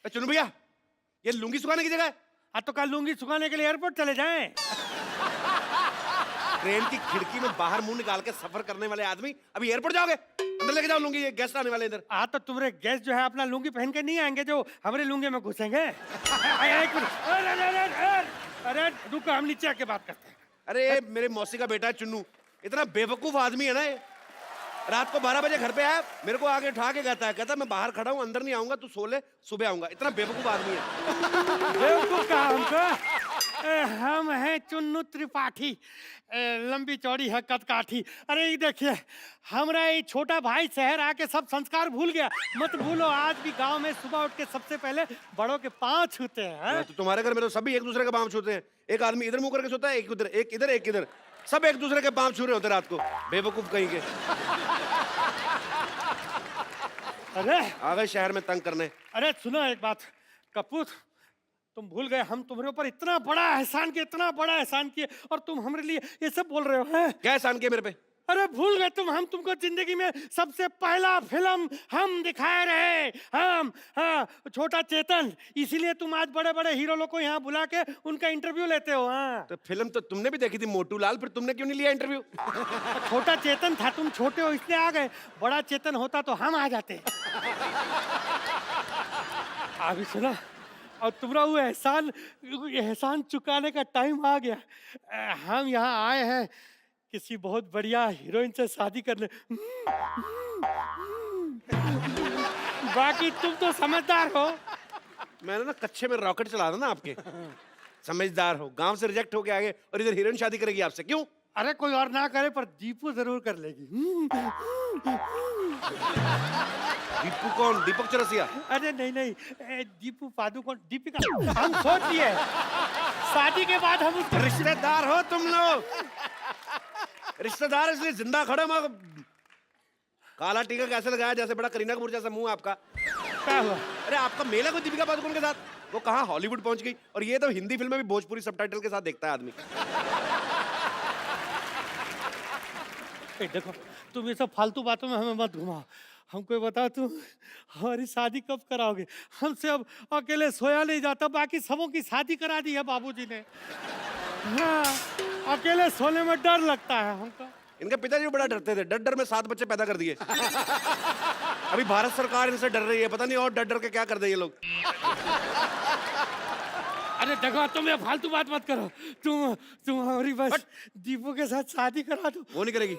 चुनू भैया, ये लुंगी सुखाने की जगह है। हाँ तो कल लुंगी सुखाने के लिए एयरपोर्ट चले जाएं। ट्रेन की खिड़की में बाहर मुंह निकाल के सफर करने वाले आदमी अभी एयरपोर्ट जाओगे? अंदर लेके जाओ लुंगी, ये गेस्ट आने वाले इधर। हाँ तो तुम्हारे गेस्ट जो है अपना लुंगी पहन के नहीं आएंगे जो हमारे लुंगी में घुसेंगे। अरे रुको, हम नीचे आके बात करते हैं। अरे मेरे मौसी का बेटा है चुन्नू, इतना बेवकूफ आदमी है ना ये। रात को 12 बजे घर पे आया, मेरे को आगे उठा के कहता मैं बाहर खड़ा हूँ, अंदर नहीं आऊंगा, तू सो ले, सुबह आऊंगा। इतना बेवकूफ आदमी है। बेवकूफ कहा हमको? हम हैं चुन्नू त्रिपाठी, लंबी चौड़ी है कदकाठी। अरे ये देखिए, हमारा ये छोटा भाई शहर आके सब संस्कार भूल गया। मत भूलो, आज भी गांव में सुबह उठ के सबसे पहले बड़ों के पांव छूते हैं। तो तुम्हारे घर में तो सभी एक दूसरे के पांव छूते हैं। एक आदमी इधर मुंह करके सोता है, एक उधर, एक इधर, एक इधर, सब एक दूसरे के पांव छू रहे होते रात को। बेवकूफ कहीं के। अरे आ गए शहर में तंग करने। अरे सुनो एक बात कपूर, तुम भूल गए हम तुम्हारे ऊपर इतना बड़ा एहसान किए, इतना बड़ा एहसान किए, और तुम हमारे लिए ये सब बोल रहे हो हैं? क्या एहसान किया मेरे पे? अरे भूल गए तुम, हम तुमको जिंदगी में सबसे पहला फिल्म हम दिखाए रहे। हम, हाँ, छोटा चेतन, इसीलिए तुम आज बड़े बड़े हीरो लोग को यहाँ बुला के उनका इंटरव्यू लेते हो। हाँ तो फिल्म तो तुमने भी देखी थी मोटू लाल, फिर तुमने क्यों नहीं लिया इंटरव्यू? छोटा चेतन था, तुम छोटे हो इसलिए आ गए। बड़ा चेतन होता तो हम आ जाते। अभी सुना, और तुम्हारा वो एहसान चुकाने का टाइम आ गया। हम यहाँ आए हैं किसी बहुत बढ़िया हीरोइन से शादी करने। बाकी तुम तो समझदार हो। मैंने ना कच्चे में रॉकेट चला था ना आपके। समझदार हो, गांव से रिजेक्ट होके आगे और इधर हीरोइन शादी करेगी आपसे, क्यों? अरे कोई और ना करे पर दीपू जरूर कर लेगी। दीपू कौन? दीपक चौरसिया? अरे नहीं नहीं, दीपू पादुकोण, दीपिका। हम सोच लिए शादी के बाद हम उसको। रिश्तेदार हो तुम लोग, रिश्तेदार इसलिए जिंदा खड़े। मैं काला टीका कैसे लगाया, जैसे बड़ा करीना कपूर जैसा मुंह आपका। क्या हुआ? अरे आपका मेल है कोई दीपिका पादुकोण के साथ? वो कहाँ हॉलीवुड पहुंच गई, और ये तो हिंदी फिल्म में भी भोजपुरी सबटाइटल के साथ देखता है आदमी। देखो तुम ये सब फालतू बातों में हमें मत घुमाओ। हमको बताओ तुम हमारी शादी कब कराओगे? हमसे अब अकेले सोया नहीं जाता, बाकी सबों की शादी करा दी है बाबूजी ने। हाँ, अकेले सोने में डर लगता है हमको। इनके पिताजी बड़ा डरते थे, डर डर में 7 बच्चे पैदा कर दिए। अभी भारत सरकार इनसे डर रही है, पता नहीं और डर डर के क्या कर दे ये लोग। अरे देखो तुम ये फालतू बात मत करो। तुम हमारी बस दीपू के साथ शादी करा दो। वो नहीं करेगी,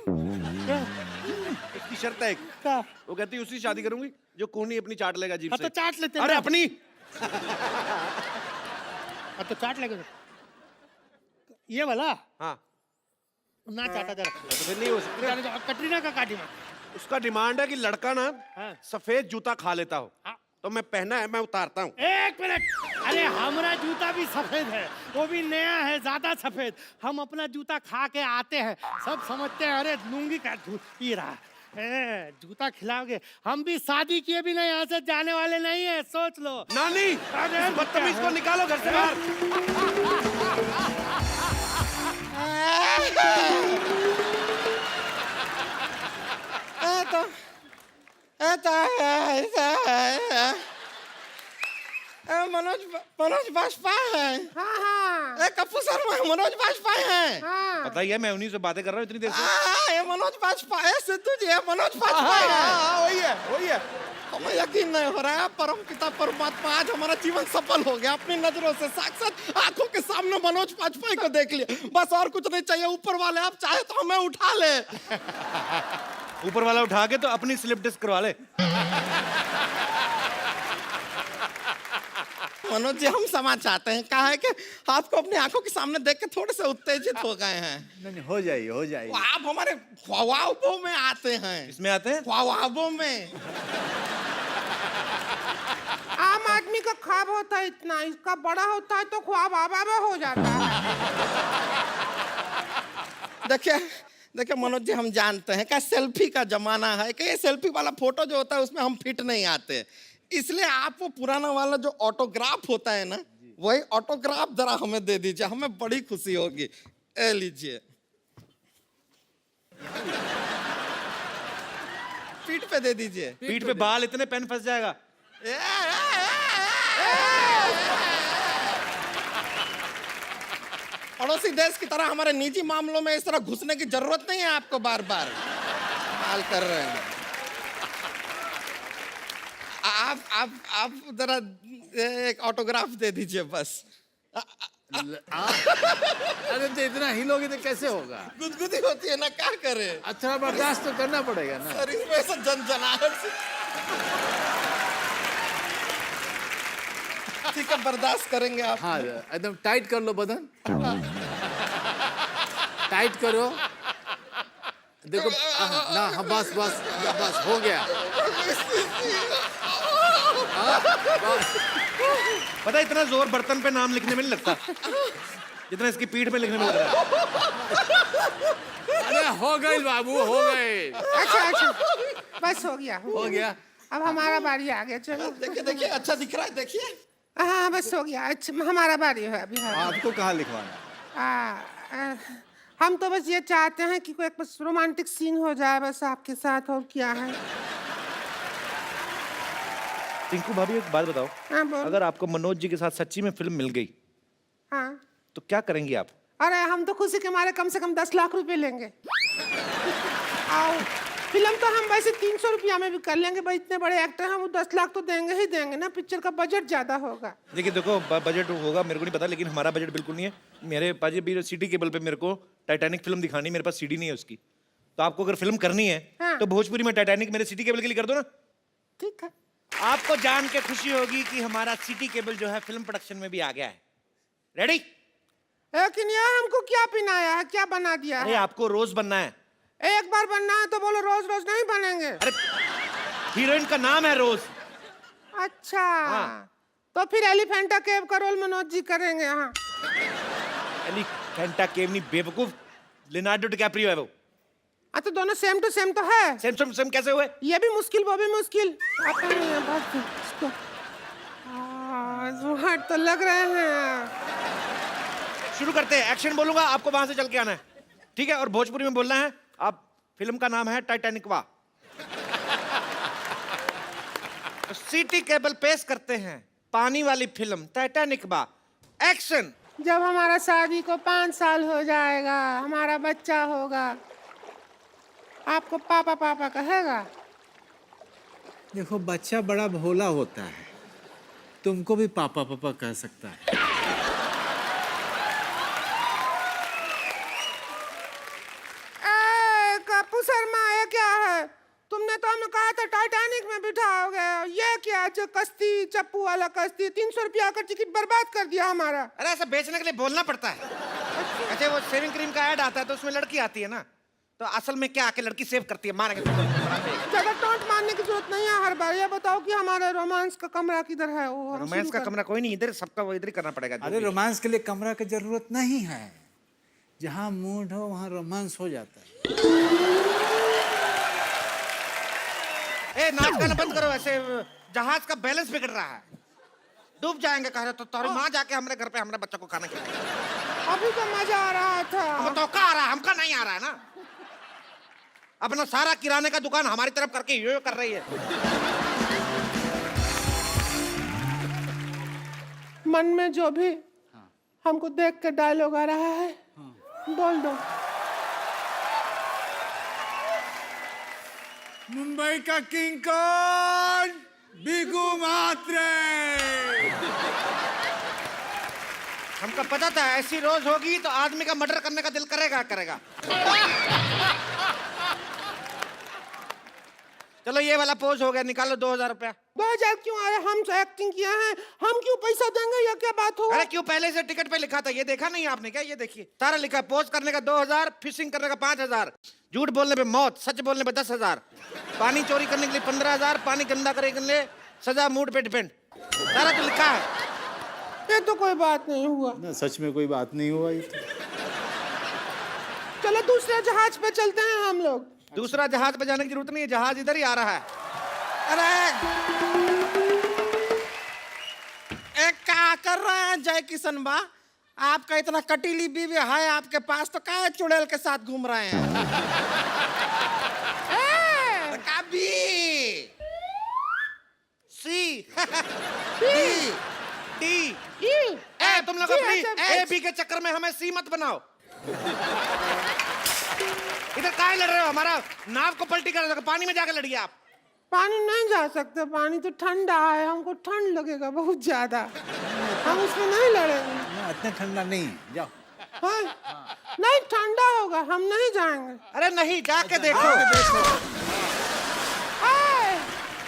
इसकी शर्त है एक। क्या? वो कहती है उसी शादी करूंगी जो कोहनी अपनी चाट लेगा जीभ से। तो चाट लेते हैं। अरे अपनी। तो चाट लेगा ये वाला। हाँ ना चाटा जरा। तो फिर नहीं हो सकती। कटरीना का का डिमांड? उसका डिमांड है कि लड़का ना हाँ। सफेद जूता खा लेता हो। हाँ। तो मैं पहना है, मैं उतारता हूँ। एक मिनट, अरे हमारा जूता भी सफेद है, वो भी नया है, ज्यादा सफेद। हम अपना जूता खा के आते हैं, सब समझते हैं अरे लूंगी का पी रहा है, जूता खिलाओगे। हम भी शादी किए भी नहीं, यहाँ से जाने वाले नहीं है, सोच लो। नानी, अरे बदतमीज को निकालो घर से बाहर। मनोज बाजपेयी है। हाँ। कपूर शर्मा मनोज बाजपेयी है। हाँ। पता ही है, मैं उन्हीं से बातें कर रहा हूँ इतनी देर से। ये मनोज बाजपेयी, सिद्धू जी है, मनोज बाजपेयी है। वही है, वही है। हमें यकीन नहीं हो रहा है, परम पिता परमात्मा आज हमारा जीवन सफल हो गया। अपनी नजरों से साक्षात आंखों के सामने मनोज बाजपेयी को देख लिया, बस और कुछ नहीं चाहिए। ऊपर वाले आप चाहे तो हमें उठा ले। ऊपर वाला उठा के तो अपनी स्लिप डिस्क करवा ले। मनोज जी हम क्षमा चाहते हैं, कहा है कि आपको अपनी आंखों के सामने देख के थोड़े से उत्तेजित हो गए हैं। नहीं, हो जाइए, हो जाइए। आप हमारे ख्वाबों में आते हैं। इसमें आते हैं? ख्वाबों में। आम आदमी का ख्वाब होता है इतना, इसका बड़ा होता है तो ख्वाब आबा में हो जाता है। देखिए मनोज जी, हम जानते हैं कि सेल्फी का जमाना है, कि ये सेल्फी वाला फोटो जो होता है उसमें हम फिट नहीं आते, इसलिए आप वो पुराना वाला जो ऑटोग्राफ होता है ना, वही ऑटोग्राफ जरा हमें दे दीजिए, हमें बड़ी खुशी होगी। ए लीजिए। पीठ पे दे दीजिए। पीठ पे बाल इतने पेन फंस जाएगा। पड़ोसी देश की तरह हमारे निजी मामलों में इस तरह घुसने की जरूरत नहीं है आपको बार बार। हाल कर रहे हैं आप जरा एक ऑटोग्राफ दे दीजिए बस। अरे तो इतना हिलोगे तो कैसे होगा? गुदगुदी होती है ना, क्या करे। अच्छा बर्दाश्त तो करना पड़ेगा ना। सर इसमें ऐसा जनजनाहट से। ठीक है, बर्दाश्त करेंगे आप। हाँ एकदम टाइट कर लो बदन, टाइट करो। देखो ना, हाँ बस बस बस हो गया। पता है इतना जोर बर्तन पे नाम लिखने में नहीं लगता जितना इसकी पीठ में लिखने में लग रहा है। अरे हो गई बाबू, हो गए। अच्छा बस हो गया हो गया। अब हमारा बारी आ गया। चलो देखिए देखिए, अच्छा दिख रहा है, देखिए। हाँ बस हो गया। अच्छा हमारा बारी है अभी। हाँ। आपको कहाँ लिखवाना? हम तो बस ये चाहते हैं कि कोई एक बस रोमांटिक सीन हो जाए बस आपके साथ, और क्या है। टिंकू भाभी एक बात बताओ, हाँ बोल। अगर आपको मनोज जी के साथ सच्ची में फिल्म मिल गई हाँ तो क्या करेंगी आप? अरे हम तो खुशी के मारे कम से कम 10 लाख रुपए लेंगे। आओ, फिल्म तो हम वैसे 300 रुपया में भी कर लेंगे भाई, इतने बड़े एक्टर हैं, वो 10 लाख तो देंगे ही देंगे ना। पिक्चर का बजट ज्यादा होगा। देखिए देखो बजट होगा मेरे को नहीं पता, लेकिन हमारा बजट बिल्कुल नहीं है। मेरे पास अभी सिटी केबल पे मेरे को टाइटैनिक फिल्म दिखानी, मेरे पास सीडी नहीं है उसकी। तो आपको अगर फिल्म करनी है हाँ। तो भोजपुरी में टाइटैनिक मेरे सिटी केबल के लिए कर दो ना। ठीक है। आपको जान के खुशी होगी कि हमारा सिटी केबल जो है फिल्म प्रोडक्शन में भी आ गया है। रेडी? लेकिन यार हमको क्या पिनाया है, क्या बना दिया अरे है? आपको रोज बनना है। एक बार बनना है तो बोलो, रोज रोज नहीं बनेंगे। अरे हीरोइन का नाम है रोज। अच्छा हाँ। तो फिर एलिफेंटा केव का रोल मनोज जी करेंगे। हाँ एलिफेंटा केव नहीं बेवकूफ, लियोनार्डो डिकैप्रियो है वो। तो दोनों सेम टू सेम तो है। सेम सेम सेम कैसे हुए? ये भी मुश्किल, वो भी मुश्किल। आता नहीं है बस इसको। स्मार्ट तो लग रहे हैं। शुरू करते हैं। एक्शन बोलूंगा, आपको वहां से चल के आना है, ठीक है? और भोजपुरी में बोलना है। आप फिल्म का नाम है टाइटैनिक वा। तो सिटी केबल पेश करते हैं पानी वाली फिल्म टाइटैनिक वा। एक्शन। जब हमारा शादी को 5 साल हो जाएगा, हमारा बच्चा होगा, आपको पापा पापा कहेगा? देखो बच्चा बड़ा भोला होता है, तुमको भी पापा पापा कह सकता है। कपूर शर्मा, ये क्या है? तुमने तो हमें कहा था टाइटैनिक में बिठाओगे, ये क्या? जो कश्ती, चप्पू वाला कश्ती, 300 रुपया का टिकट बर्बाद कर दिया हमारा। अरे ऐसा बेचने के लिए बोलना पड़ता है। अच्छा वो शेविंग क्रीम का ऐड आता है तो उसमें लड़की आती है ना, तो असल में क्या आके लड़की सेव करती है, मारेंगे जगह टोंट मारने की जरूरत नहीं है हर बार। ये बताओ कि हमारा रोमांस का कमरा किधर है? वो हम रोमांस शुरू का कर- कमरा कोई नहीं, इधर सबका वो इधर ही करना पड़ेगा। अरे रोमांस के लिए कमरा की जरूरत नहीं है, जहाँ मूड हो वहाँ रोमांस हो जाता है। ए नाच गाना बंद करो, ऐसे जहाज का बैलेंस बिगड़ रहा है, डूब जाएंगे। कह रहे तो तुम्हारी माँ जाके हमारे घर पे हमारे बच्चों को खाना खिलाएगी। अभी तो मजा आ रहा था। अब तो का आ रहा है, हमका नहीं आ रहा है ना। अपना सारा किराने का दुकान हमारी तरफ करके यो कर रही है। मन में जो भी हमको देख के डायलॉग आ रहा है, बोल दो। मुंबई का किंग कौन? बिगू मात्रे। हमको पता था ऐसी रोज होगी तो आदमी का मर्डर करने का दिल करेगा करेगा। चलो ये वाला पोज हो गया, निकालो 2000 रुपया। 2000 क्यों आया? हम तो एक्टिंग किया है, हम क्यों पैसा देंगे? ये क्या बात हुआ? अरे क्यों, पहले से टिकट पे लिखा था, ये देखा नहीं आपने क्या? ये देखिए सारा लिखा, पोज करने का 2000, फिशिंग करने का 5000, झूठ बोलने पे मौत, सच बोलने पे 10,000, पानी चोरी करने के लिए 15,000, पानी गंदा करने के लिए सजा, मूड पे डिपेंड, सारा तो लिखा है। ये तो कोई बात नहीं हुआ। ना सच में कोई बात नहीं हुआ ये तो। चलो दूसरे जहाज पे चलते हैं हम लोग। दूसरा जहाज पे जाने की जरूरत नहीं है, जहाज इधर ही आ रहा है। अरे क्या कर रहे हैं जय किशन बा? आपका इतना कटीली बीवी है आपके पास, तो क्या चुड़ैल के साथ घूम रहे हैं? का बीवी लोग जी, अपनी अच्छा, ए बी के चक्कर में हमें सी मत बनाओ। इधर काहे लड़ रहे हो? हमारा नाव को पलटी कर रहे हो, पानी में जाकर लड़िए आप। पानी नहीं जा सकते, पानी तो ठंडा है, हमको ठंड लगेगा बहुत ज्यादा, हम उसमें नहीं लड़ेंगे। ना इतना ठंडा नहीं, जाओ। हाँ? नहीं ठंडा होगा, हम नहीं जाएंगे। अरे नहीं, जाके देखो।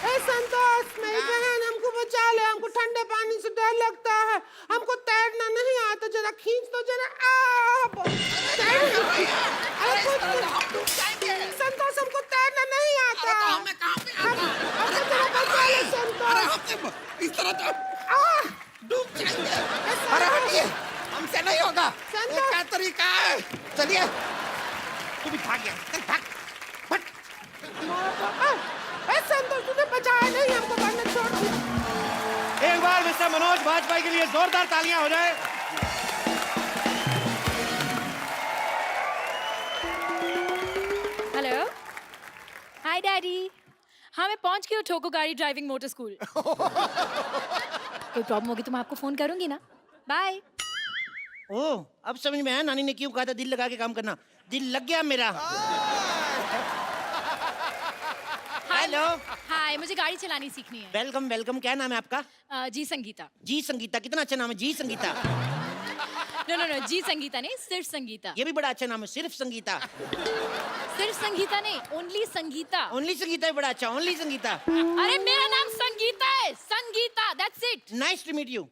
ए संतोष, मेरी बहन हमको बचा ले, हमको ठंडे पानी से डर लगता है, हमको तैरना नहीं आता, जरा खींच दो जरा। संतोष हमको तैरना नहीं आता। हमको जरा बचा ले संतोष। इस तरह तो डूब जाएंगे। अरे हटिए, हमसे नहीं होगा। संतोष। ये क्या तरीका है? चलिए। तू भी भाग गया, चल भाग। फट। संतोष तुझे बचाया नहीं, हमको करने छोड़ दिया। एक बार मिस्टर मनोज वाजपेयी के लिए जोरदार तालियां हो जाए। हेलो, हाय डैडी। हाँ मैं पहुंच गई हूँ ठोको गाड़ी ड्राइविंग मोटर स्कूल। कोई प्रॉब्लम होगी तो मैं आपको फोन करूंगी ना। बाय। ओह, अब समझ में आया नानी ने क्यों कहा था दिल लगा के काम करना। दिल लग गया मेरा। हेलो। हाय, मुझे गाड़ी चलानी सीखनी है। Welcome welcome. क्या नाम है आपका? जी संगीता। जी संगीता, कितना अच्छा नाम है, जी संगीता। नो नो नो, जी संगीता नहीं, सिर्फ संगीता। ये भी बड़ा अच्छा नाम है, सिर्फ संगीता। सिर्फ संगीता नहीं, ओनली संगीता। ओनली संगीता है बड़ा अच्छा, ओनली संगीता। अरे मेरा नाम संगीता है, Sangeeta, that's it. Nice to meet you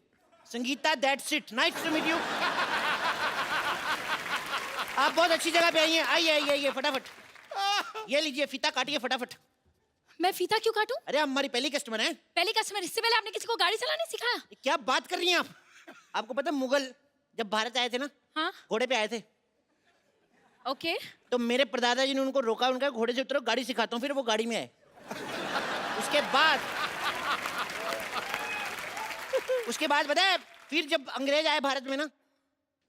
Sangeeta, that's it. Nice to meet you. आप बहुत अच्छी जगह पे आई हैं। आइए आइए आइए फटाफट। ये लीजिए फीता काटिए फटाफट। मैं फीता क्यों काटूं? अरे आप हमारी पहली कस्टमर हैं। पहली कस्टमर, इससे पहले आपने किसी को गाड़ी चलाने सिखाया? क्या बात कर रही हैं आप? आपको पता है मुगल जब भारत आए थे ना, हाँ घोड़े पे आए थे, ओके। तो मेरे परदादा जी ने उनको रोका, उनका घोड़े से उतरो, गाड़ी सिखाता हूँ, फिर वो गाड़ी में आए। उसके बाद पता है फिर जब अंग्रेज आए भारत में ना,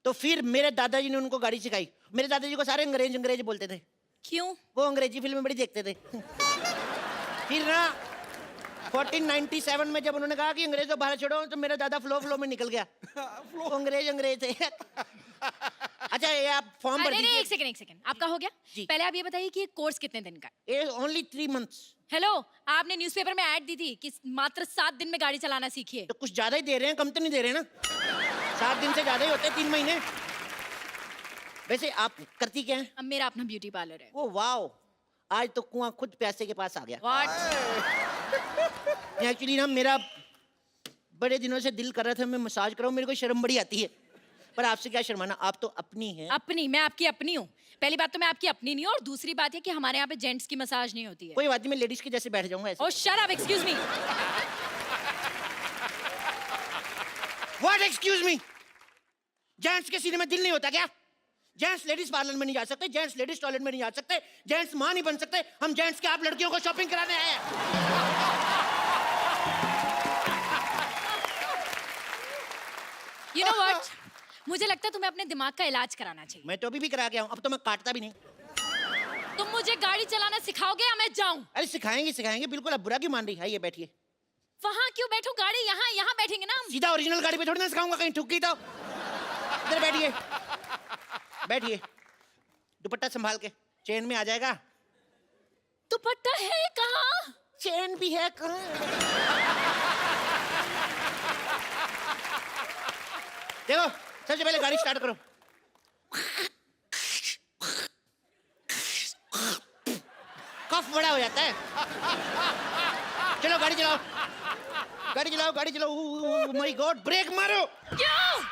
तो फिर मेरे दादाजी ने उनको गाड़ी सिखाई। मेरे दादाजी को सारे अंग्रेज अंग्रेज बोलते थे। क्यों? वो अंग्रेजी फिल्में बड़ी देखते थे। फिर ना 1497 में जब उन्होंने कहा कि अंग्रेजों भारत छोड़ो, तो मेरा दादा फ्लो में निकल गया। वो अंग्रेज थे। अच्छा ये आप फॉर्म भर अरे दीजिए। एक सेकंड, आपका हो गया? जी। पहले आप ये बताइए कि ये कोर्स कितने दिन का है? ये ओनली 3 months। हेलो, आपने न्यूज़पेपर में ऐड दी थी कि मात्र 7 दिन में गाड़ी चलाना सीखिए। तो कुछ ज्यादा ही दे रहे हैं, कम तो नहीं दे रहे हैं ना। 7 दिन से ज्यादा ही होते हैं, 3 महीने। वैसे आप करती क्या हैं? अब मेरा अपना ब्यूटी पार्लर है। ओ वाओ, आज तो कुआं खुद प्यासे के पास आ गया। व्हाट? एक्चुअली ना मेरा बड़े दिनों से दिल कर रहा था मैं मसाज कराऊं, मेरे को शर्म बड़ी आती है, पर आपसे क्या शर्माना, आप तो अपनी हैं। अपनी? मैं आपकी अपनी हूँ? पहली बात तो मैं आपकी अपनी नहीं हूँ, और दूसरी बात है कि हमारे यहाँ पे जेंट्स की मसाज नहीं होती है। कोई बात नहीं, मैं लेडीज के जैसे बैठ जाऊंगा ऐसे। Oh shut up, excuse me. What excuse me? Gents के सीने में दिल नहीं होता क्या? जेंट्स लेडीज पार्लर में नहीं जा सकते, जेंट्स लेडीज टॉयलेट में नहीं जा सकते, जेंट्स मां नहीं बन सकते। हम जेंट्स के आप लड़कियों को शॉपिंग कराने आए हैं। यू नो व्हाट, मुझे लगता है तुम्हें अपने दिमाग का इलाज कराना चाहिए। मैं तो अभी भी करा के आऊं, अब तो मैं काटता भी नहीं। तुम मुझे गाड़ी चलाना सिखाओगे या मैं जाऊं? अरे सिखाएंगे सिखाएंगे, बिल्कुल। अब बुरा क्यों मान रही है? ये बैठिए। वहां क्यों बैठो, गाड़ी यहाँ यहाँ बैठेंगे ना हम। सीधा ओरिजिनल गाड़ी पे थोड़ी ना सिखाऊंगा, कहीं ठुक गई तो। इधर बैठिए बैठिए, दुपट्टा संभाल के, चेन में आ जाएगा। दुपट्टा है कहाँ? चेन भी है कहाँ? देखो, सबसे पहले गाड़ी स्टार्ट करो। कफ बड़ा हो जाता है। चलो गाड़ी चलाओ, गाड़ी चलाओ, गाड़ी चलाओ। माय गॉड, ब्रेक मारो। क्यों?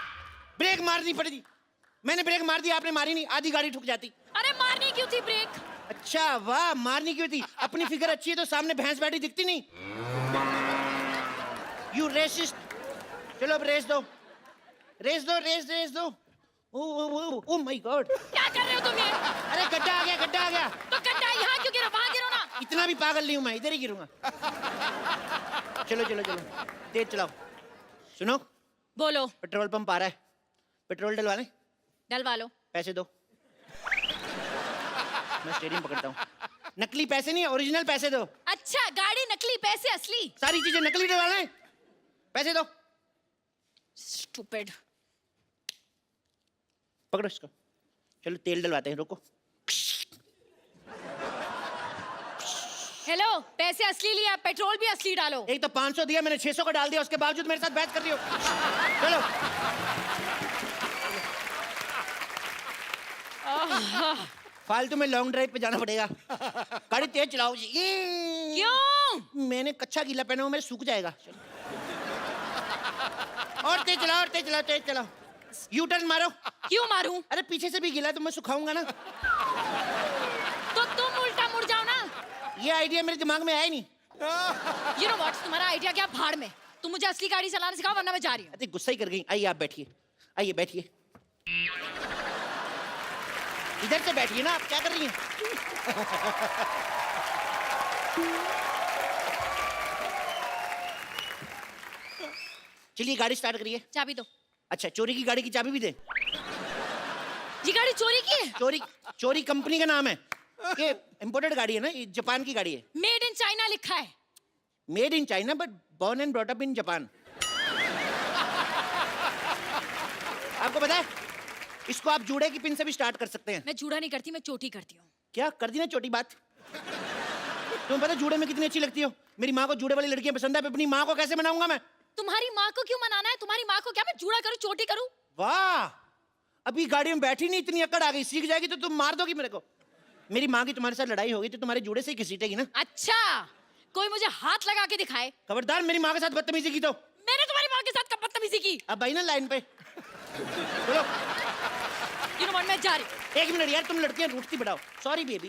ब्रेक मारनी पड़ेगी। मैंने ब्रेक मार दी, आपने मारी नहीं, आधी गाड़ी ठुक जाती। अरे मारनी क्यों थी ब्रेक? अच्छा वाह, मारनी क्यों थी? अपनी फिगर अच्छी है तो सामने भैंस बैठी दिखती नहीं। You racist. चलो अब रेस दो, रेस दो, रेस दो। ओ माय गॉड, क्या कर रहे हो तुम ये? अरे गड्ढा आ गया, गड्ढा आ गया। तो गड्ढा यहाँ क्यों गिरा? वहाँ गिरो ना। इतना भी पागल नहीं हूं मैं, इधर ही गिरूंगा। चलो चलो चलो, तेज चलाओ। सुनो, बोलो। पेट्रोल पंप आ रहा है, पेट्रोल डलवा लें? डलवा लो। पैसे दो। मैं स्टीयरिंग पकड़ता हूँ। नकली पैसे नहीं, ओरिजिनल पैसे दो। अच्छा, गाड़ी नकली, पैसे असली। सारी चीजें नकली डलवा लें, पैसे दो। स्टूपिड। पकड़ो इसको, चलो तेल डलवाते हैं, रुको। हेलो, पैसे असली लिया, पेट्रोल भी असली डालो। एक तो 500 दिया मैंने, 600 का डाल दिया, उसके बावजूद मेरे साथ बहस कर रही हो। चलो। फालतू में लॉन्ग ड्राइव पे जाना पड़ेगा। गाड़ी तेज चलाओ जी। क्यों? मैंने कच्चा गीला पहना हुआ, मेरे सूख जाएगा। चलो। और तेज चलाओ, और तेज चलाओ, तेज चलाओ। यू टर्न मारो। क्यों मारूं? अरे पीछे से भी गीला है तो मैं सुखाऊंगा ना। तो तुम उल्टा मुड़ जाओ ना। ये आइडिया मेरे दिमाग में आया ही नहीं। You know what? तुम्हारा आइडिया क्या, भाड़ में। तुम मुझे असली गाड़ी चलाना सिखाओ, वरना मैं जा रही हूँ। अरे गुस्सा ही कर गई। आइए आप बैठिए, आइए बैठिए। इधर से बैठिए ना, आप क्या कर रही हैं? चलिए गाड़ी स्टार्ट करिए। चाबी दो। अच्छा, चोरी की गाड़ी की चाबी भी दे? ये गाड़ी चोरी की है? चोरी, चोरी कंपनी का नाम है। ये इंपोर्टेड गाड़ी है ना, ये जापान की गाड़ी है। मेड इन चाइना लिखा है। Made in China but born and brought up in Japan. आपको पता है, इसको आप जूड़े की पिन से भी स्टार्ट कर सकते हैं। मैं जूड़ा नहीं करती, मैं चोटी करती हूँ। क्या कर दी ना छोटी बात। तुम्हें पता जूड़े में कितनी अच्छी लगती हो? मेरी माँ को जूड़े वाली लड़कियां पसंद है, अपनी माँ को कैसे मनाऊंगा मैं? तुम्हारी माँ को क्यों मनाना है? तुम्हारी माँ को क्या मैं जूड़ा करूँ, चोटी करूँ? वाह, अभी गाड़ी में बैठी नहीं, इतनी अकड़ आ गई। सीख जाएगी तो तुम मार दोगी मेरे को। मेरी माँ की तुम्हारे साथ लड़ाई होगी तो तुम्हारे जूड़े से ही घसीटेगी ना। अच्छा, कोई मुझे हाथ लगा के दिखाए। खबरदार मेरी माँ के साथ बदतमीजी की तो। मैंने तुम्हारी माँ के साथ कब बदतमीजी की? अब आई ना लाइन पे। चलो। You know what, मैं जा रही हूँ। एक मिनट यार, तुम लड़कियां रूठती बढ़ाओ। Sorry baby.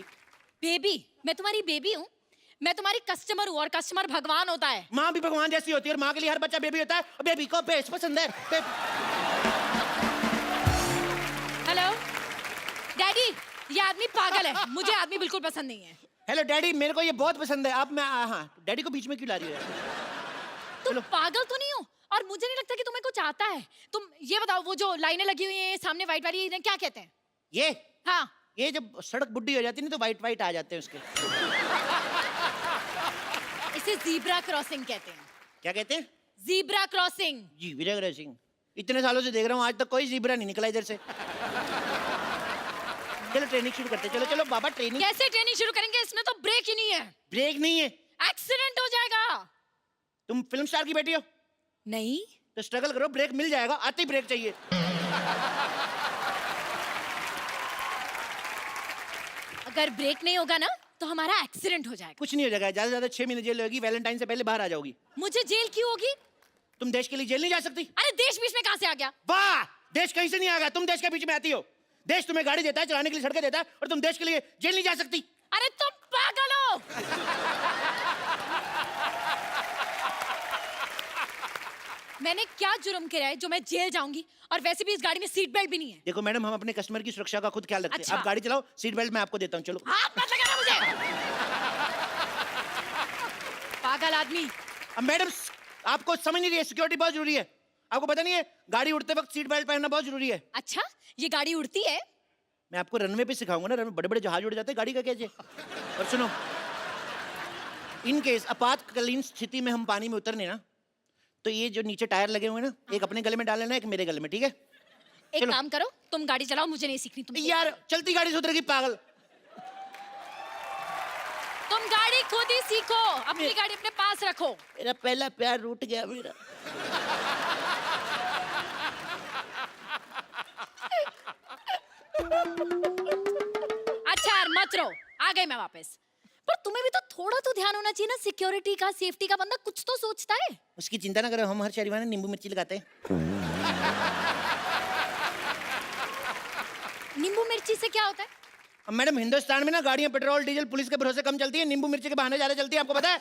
बेबी? मैं तुम्हारी बेबी हूँ? मैं तुम्हारी कस्टमर हूँ, और कस्टमर भगवान होता है। माँ भी भगवान जैसी होती है, और माँ के लिए हर बच्चा बेबी होता है, और बेबी को बेस पसंद है। हेलो डैडी, ये आदमी पागल है, मुझे आदमी बिल्कुल पसंद नहीं है। हेलो डैडी, मेरे को ये बहुत पसंद है। अब मैं हाँ, डैडी को बीच में क्यों ला रही हो? तुम पागल तो नहीं हो? और मुझे नहीं लगता कि तुम्हें कुछ आता है। तुम ये बताओ, वो जो लाइनें लगी हुई हैं सामने वाइट वाली, इन्हें क्या कहते हैं? ये हाँ, ये जब सड़क बुड्ढी हो जाती है ना तो वाइट वाइट आ जाते हैं उसके। इसे जीब्रा क्रॉसिंग कहते हैं। क्या कहते हैं? Zebra crossing. जी विजय सिंह, इतने सालों से देख रहा हूँ, आज तक कोई जीब्रा नहीं निकला इधर से। चलो ट्रेनिंग शुरू करते हैं। चलो चलो बाबा, ट्रेनिंग। कैसे ट्रेनिंग शुरू करेंगे? इसमें तो ब्रेक ही नहीं है। ब्रेक नहीं है? एक्सीडेंट हो जाएगा। तुम फिल्म स्टार की बेटी हो नहीं तो स्ट्रगल करो, ब्रेक मिल जाएगा। आते ही ब्रेक चाहिए। अगर ब्रेक नहीं होगा ना तो हमारा एक्सीडेंट हो जाएगा। कुछ नहीं हो जाएगा, ज्यादा से ज्यादा 6 महीने जेल होगी, वैलेंटाइन से पहले बाहर आ जाओगी। मुझे जेल क्यों होगी? तुम देश के लिए जेल नहीं जा सकती? अरे देश बीच में कहाँ से आ गया? वाह, देश कहीं से नहीं आ गया, तुम देश के बीच में आती हो। देश तुम्हें गाड़ी देता है, चलाने के लिए सड़कें देता है, और तुम देश के लिए जेल नहीं जा सकती। अरे तुम पागल हो। मैंने क्या जुर्म किया है जो मैं जेल जाऊंगी? और वैसे भी इस गाड़ी में सीट बेल्ट भी नहीं है। देखो मैडम, हम अपने कस्टमर की सुरक्षा का खुद ख्याल रखते हैं। अच्छा। आप गाड़ी चलाओ, सीट बेल्ट मैं आपको देता हूँ। चलो। हाथ मत लगाना मुझे। पागल आदमी। अब मैडम, आपको समझ नहीं रही है, सिक्योरिटी बहुत जरूरी है। आपको पता नहीं है, गाड़ी उड़ते वक्त सीट बेल्ट पहनना बहुत जरूरी है। अच्छा, ये गाड़ी उड़ती है? मैं आपको रनवे पे सिखाऊंगा ना, रनवे बड़े बड़े जहाज उड़ जाते हैं, गाड़ी का कैसे? और सुनो, इन केस आपातकालीन स्थिति में हम पानी में उतरने ना, तो ये जो नीचे टायर लगे हुए हैं ना, एक अपने गले में डाल लेना, एक मेरे गले में, ठीक है? एक काम करो, तुम गाड़ी चलाओ, मुझे नहीं सीखनी। तुम यार चलती गाड़ी से उतरेगी पागल। तुम गाड़ी खुद ही सीखो, अपनी गाड़ी अपने पास रखो। मेरा पहला प्यार रूठ गया मेरा। अच्छा यार, मत रो, आ गई मैं वापस। पर तुम्हें भी तो थोड़ा तो ध्यान होना चाहिए ना, सिक्योरिटी का, सेफ्टी का। बंदा कुछ तो सोचता है। उसकी चिंता ना करो, हम हर शनिवार में नींबू मिर्ची लगाते हैं। नींबू मिर्ची से क्या होता है? अब मैडम, हिंदुस्तान में ना गाड़ियां पेट्रोल डीजल पुलिस के भरोसे कम चलती है, नींबू मिर्ची के बहाने ज्यादा चलती है, आपको पता है?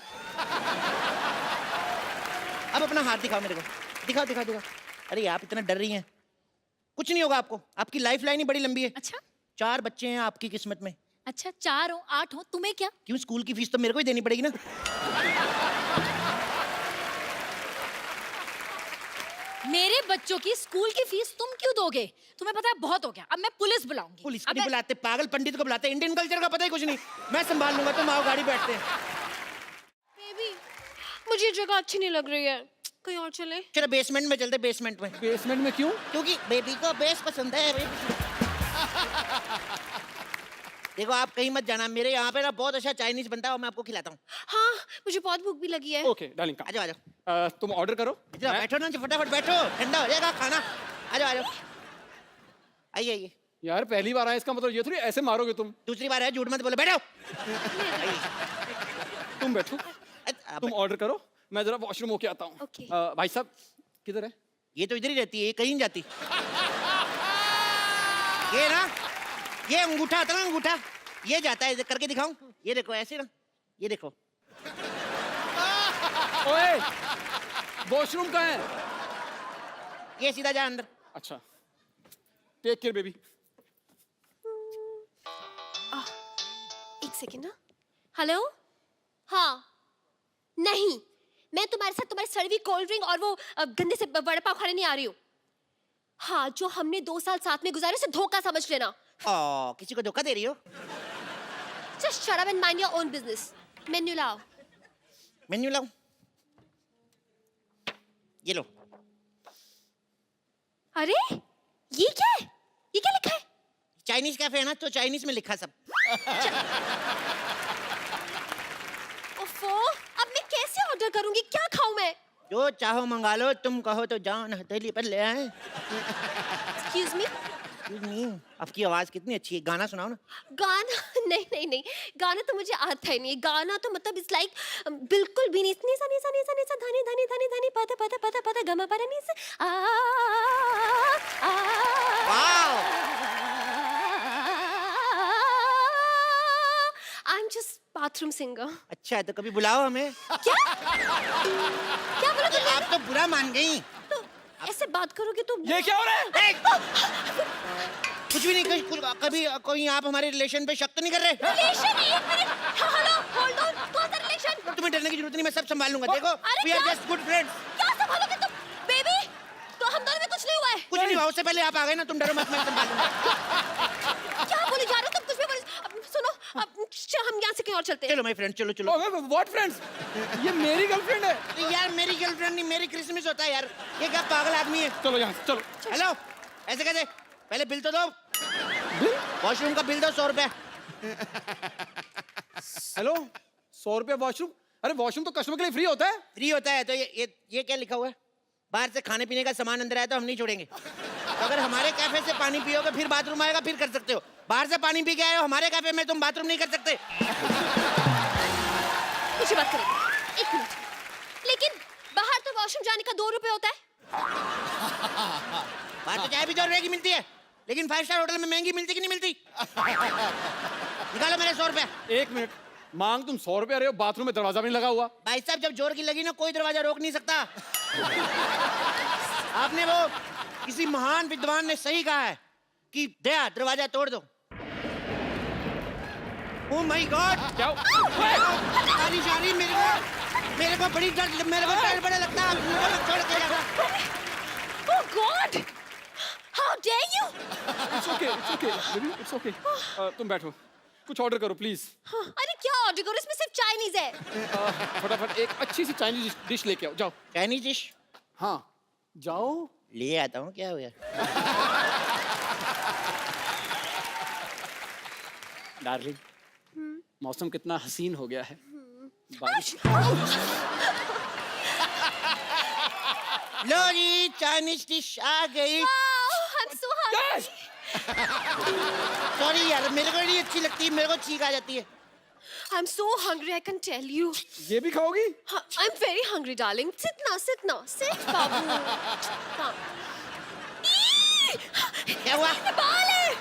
अब अपना हाथ दिखाओ मेरे को, दिखाओ दिखाओ दिखाओ। अरे आप इतना डर रही हैं, कुछ नहीं होगा आपको, आपकी लाइफ लाइन ही बड़ी लंबी है। अच्छा 4 बच्चे हैं आपकी किस्मत में। अच्छा, 4 हो 8 हो, तुम्हें क्या? क्यों, स्कूल की फीस तो मेरे को ही देनी पड़ेगी ना। मेरे बच्चों की स्कूल की फीस तुम क्यों दोगे? तुम्हें पता है बहुत हो गया, अब मैं पुलिस बुलाऊंगी। पुलिस को नहीं बुलाते, पागल पंडित को बुलाते, इंडियन कल्चर का पता ही कुछ नहीं। मैं संभाल लूंगा, तुम आओ गाड़ी बैठते हैं। बेबी, मुझे ये जगह अच्छी नहीं लग रही है, कहीं और चले। चलो बेसमेंट में चलते, बेसमेंट में। बेसमेंट में क्यों? क्योंकि बेबी को बेस पसंद है। देखो आप कहीं मत जाना, मेरे यहाँ पे ना बहुत अच्छा चाइनीज बनता है और मैं आपको खिलाता हूँ। हाँ मुझे बहुत भूख भी लगी है। ओके डार्लिंग आ जाओ आ जाओ, तुम ऑर्डर करो। इधर बैठो ना, फटाफट बैठो, ठंडा हो जाएगा खाना। आ जाओ आ जाओ, आइए आइए। यार पहली बार आया, इसका मतलब ये थोड़ी ऐसे मारोगे तुम। दूसरी बार है, झूठ मत बोलो, बैठो। तुम बैठो, तुम ऑर्डर करो, मैं जरा वॉशरूम होके आता हूँ। Okay. भाई साहब किधर है? ये तो इधर ही रहती है, ये कहीं नहीं जाती। ये ना, ये अंगूठा होता है ना, अंगूठा, ये जाता है। करके दिखाऊं? ये देखो ऐसे ना, ये देखो। ओए वॉशरूम कहाँ है? ये सीधा जा अंदर। अच्छा टेक केयर बेबी। एक सेकेंड ना। हेलो, हाँ नहीं, मैं तुम्हारे साथ तुम्हारी सड़वी कोल्ड ड्रिंक और वो गंदे से वड़ा पाव खाने नहीं आ रही हूँ। हाँ, जो हमने 2 साल साथ में गुजारे उसे धोखा समझ लेना। ओ, किसी को धोखा दे रही हो? Just shut up and mind your own business. Menu लाओ। मेन्यू लाऊं? ये लो। अरे ये क्या है? ये क्या लिखा है? चाइनीज कैफे है ना, तो चाइनीज में लिखा सब। ओफो, अब मैं कैसे ऑर्डर करूंगी? क्या खाऊं मैं? जो चाहो मंगा लो, तुम कहो तो जाओ ना हथेली पर ले आए। Excuse me? आपकी आवाज कितनी अच्छी है, गाना सुनाओ ना। गाना नहीं नहीं नहीं, गाना तो मुझे आता ही नहीं। गाना तो मतलब इट्स लाइक बिल्कुल भी नहीं। नी सा नी सा नी सा नी सा धनी धनी धनी धनी पता पता पता पता गमा परा नी सा I am just bathroom singer. अच्छा है तो कभी बुलाओ हमें। क्या क्या बोला तुमने? आप तो बुरा मान गई। तो ऐसे बात करोगे तो ये क्या हो रहा है? कुछ भी नहीं, कभी कोई आप हमारे रिलेशन पे शक तो नहीं कर रहे? रिलेशन? एक मिनट, हेलो होल्ड ऑन, कौन सा रिलेशन? तुम्हें डरने की जरूरत नहीं, मैं सब संभाल लूंगा। देखो अरे वी आर क्या? Just good friends. क्या संभालोगे तुम? बेबी, तो हम दोनों में कुछ नहीं हुआ है। कुछ नहीं हुआ, उससे पहले आप आ गए ना, तुम डरो मत, मैं संभाल लूंगा। क्या बोले जा रहे हो तुम? कुछ भी बोले। सुनो, हम यहाँ से कहीं और चलते हैं। चलो माय फ्रेंड, चलो चलो। What friends? ये मेरी गर्लफ्रेंड है। तो यार मेरी गर्लफ्रेंड नहीं, मेरी क्रिसमस होता है यार। ये क्या पागल आदमी है। चलो यहाँ से चलो। हेलो, ऐसे कैसे? पहले बिल तो दो। वॉशरूम का बिल दो, 100 रुपए। हेलो 100 रुपया वॉशरूम? अरे वॉशरूम तो कस्टमर के लिए फ्री होता है। फ्री होता है तो ये क्या लिखा हुआ है? बाहर से खाने पीने का सामान अंदर आया तो हम नहीं छोड़ेंगे। तो अगर हमारे कैफे से पानी पियोगे फिर बाथरूम आएगा, फिर कर सकते हो। बाहर से पानी पी के आए हो हमारे कैफे में, तुम बाथरूम नहीं कर सकते। कुछ बात करेंगे, 1 मिनट। लेकिन बाहर तो वॉशरूम जाने का 2 रुपए होता है। बाहर तो चाय भी 2 रुपए की मिलती है, लेकिन 5 स्टार होटल में महंगी मिलती कि नहीं मिलती? निकालो मेरे 100 रुपए। 1 मिनट, मांग तुम 100 रुपया रहे हो, बाथरूम में दरवाजा भी नहीं लगा हुआ। भाई साहब जब जोर की लगी ना, कोई दरवाजा रोक नहीं सकता। आपने वो किसी महान विद्वान ने सही कहा है कि दया दरवाजा तोड़ दो। ओह माय गॉड, क्या? बारिश आ रही, मेरे को बड़ी डर, मेरे को डर बड़ा लगता है। मुझे छोड़ के जाना। Oh God, how dare you! It's okay baby, it's okay. तुम बैठो, कुछ ऑर्डर करो प्लीज। अरे क्या ऑर्डर करूं? इसमें सिर्फ चाइनीज है। फटाफट एक अच्छी सी चाइनीज डिश लेके आओ, जाओ। चाइनीज डिश हाँ जाओ। ले आता हूँ, क्या हो गया? डार्लिंग, मौसम कितना हसीन हो गया है। बारिश। लो जी, चाइनीज डिश आ गई। आई एम सो हंग्री। सॉरी यार, मेरे को नहीं अच्छी लगती, मेरे को छींक आ जाती है। I am so hungry, I can tell you. ये भी खाओगी? I am very hungry darling. Sit ना, सिट बाबू। हाँ। क्या हुआ? बाल है।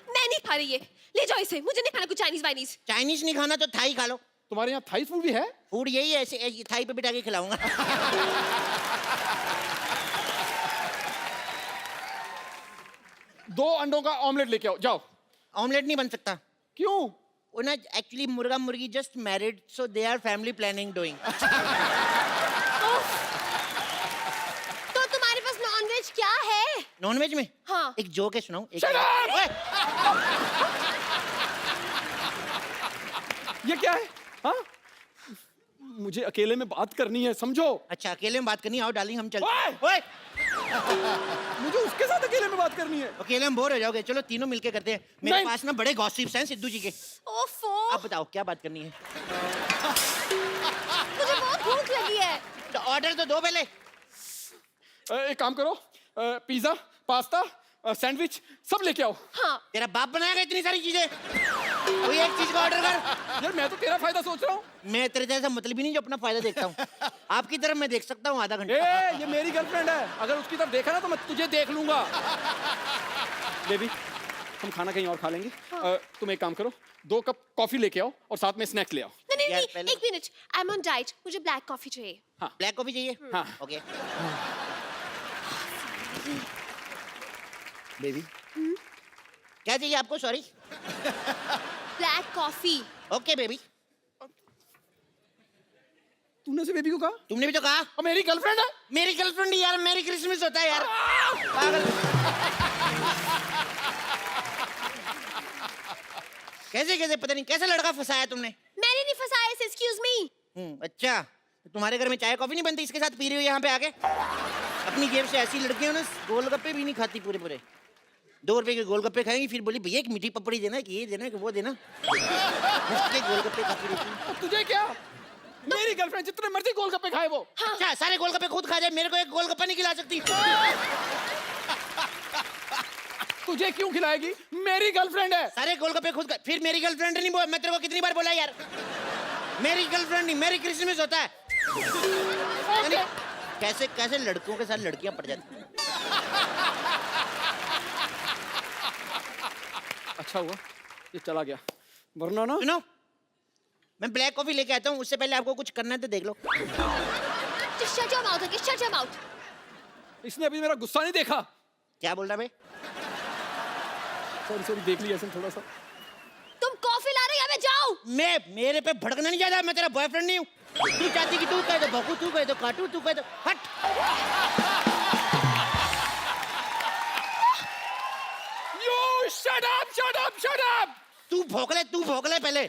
मैं नहीं खा रही ये, ले जाओ इसे। मुझे नहीं खाना कुछ चाइनीज वाइनीज। चाइनीज नहीं खाना तो थाई खा लो। तुम्हारे यहाँ थाई फूड भी है? फूड यही है, ऐसे थाई पे बिठा के खिलाऊंगा। 2 अंडों का ऑमलेट लेके आओ, जाओ। ऑमलेट नहीं बन सकता। क्यों? वो ना एक्चुअली मुर्गा मुर्गी just married, so they are family planning doing. तो तुम्हारे पास नॉनवेज क्या है? नॉनवेज में? हाँ। एक जोक है, सुनाऊं? Shut up! ओए! ये क्या है? हाँ? मुझे अकेले में बात करनी है, समझो। अच्छा अकेले में बात करनी, आओ डार्लिंग हम चलते ओए! हैं। ओए! मुझे उसके साथ अकेले में बात करनी है। अकेले में बोर हो जाओगे, चलो तीनों मिलके करते हैं। मेरे नहीं। पास ना बड़े गॉसिप्स हैं सिद्धू जी के। ओफो, आप बताओ क्या बात करनी है? मुझे बहुत भूख लगी है। तो ऑर्डर तो दो पहले। एक काम करो, पिज्जा, पास्ता, सैंडविच सब लेके आओ। हाँ, तेरा बाप बनाएगा इतनी सारी चीजें? कोई एक चीज का ऑर्डर कर। यार मैं तो तेरा फायदा सोच रहा हूँ। मैं तेरे जैसा मतलब ही नहीं जो अपना फायदा देखता हूँ। आपकी तरफ मैं देख सकता हूँ आधा घंटा। ए, ये मेरी गर्लफ्रेंड है, अगर उसकी तरफ देखा ना तो मैं तुझे देख लूंगा। बेबी, हम खाना कहीं और खा लेंगे। तुम एक काम करो, 2 कप कॉफी लेके आओ और साथ में स्नैक्स ले आओ। नहीं यार, नहीं, पहले- एक minute, I am on diet, मुझे ब्लैक कॉफी चाहिए। ब्लैक कॉफी चाहिए? हाँ। ओके। बेबी, क्या चाहिए आपको? Sorry. Black coffee. Okay baby. तूने से बेबी को कहा? तुमने भी तो कहा। और मेरी गर्लफ्रेंड है। मेरी गर्लफ्रेंड यार, मेरी क्रिसमस होता है यार। पागल। कैसे कैसे पता नहीं कैसे लड़का फंसाया तुमने? मैंने नहीं फंसाया इसे, एक्सक्यूज मी। अच्छा, तो तुम्हारे घर में चाय कॉफी नहीं बनती, इसके साथ पी रही हो यहाँ पे आके? अपनी जेब से ऐसी लड़कियां ना गोलगप्पे भी नहीं खाती पूरे पूरे। 2 रुपए के गोलगप्पे खाएंगी, फिर बोली भैया एक मीठी पपड़ी देना, कि ये देना कि वो देना। मुफ्त के गोलगप्पे खाती रहती है। और तुझे क्या? मेरी गर्लफ्रेंड जितने मर्जी गोलगप्पे खाए वो। अच्छा, सारे गोलगप्पे खुद खा जाए, मेरे को एक गोलगप्पा नहीं खिला सकती? तुझे क्यों खिलाएगी? मेरी गर्लफ्रेंड है। सारे गोलगप्पे खुद खा, फिर मेरी गर्लफ्रेंड नहीं बोल। मैं तेरे को कितनी बार बोला यार, मेरी गर्लफ्रेंड नहीं, मेरी क्रिसमस होता है। यानी कैसे कैसे लड़कों के साथ लड़कियां पड़ जाती हैं। अच्छा हुआ ये चला गया, वरना ना। सुनो, मैं ब्लैक कॉफी लेके आता हूँ, उससे पहले आपको कुछ करना है तो देख लो। Just shut your mouth, okay? Shut your mouth. इसने अभी मेरा गुस्सा नहीं देखा। क्या बोल रहा भाई? सॉरी देख लिया इसने थोड़ा सा। तुम कॉफी ला रहे हो या मैं जाऊं? मैं, मेरे पे भड़कना नहीं ज्यादा, मैं तेरा बॉयफ्रेंड नहीं हूँ। तू चाहती कि तू कह दो भोकू, तू कह दो काटू, तू कह दो हट। You shut up! तू भोंक ले पहले।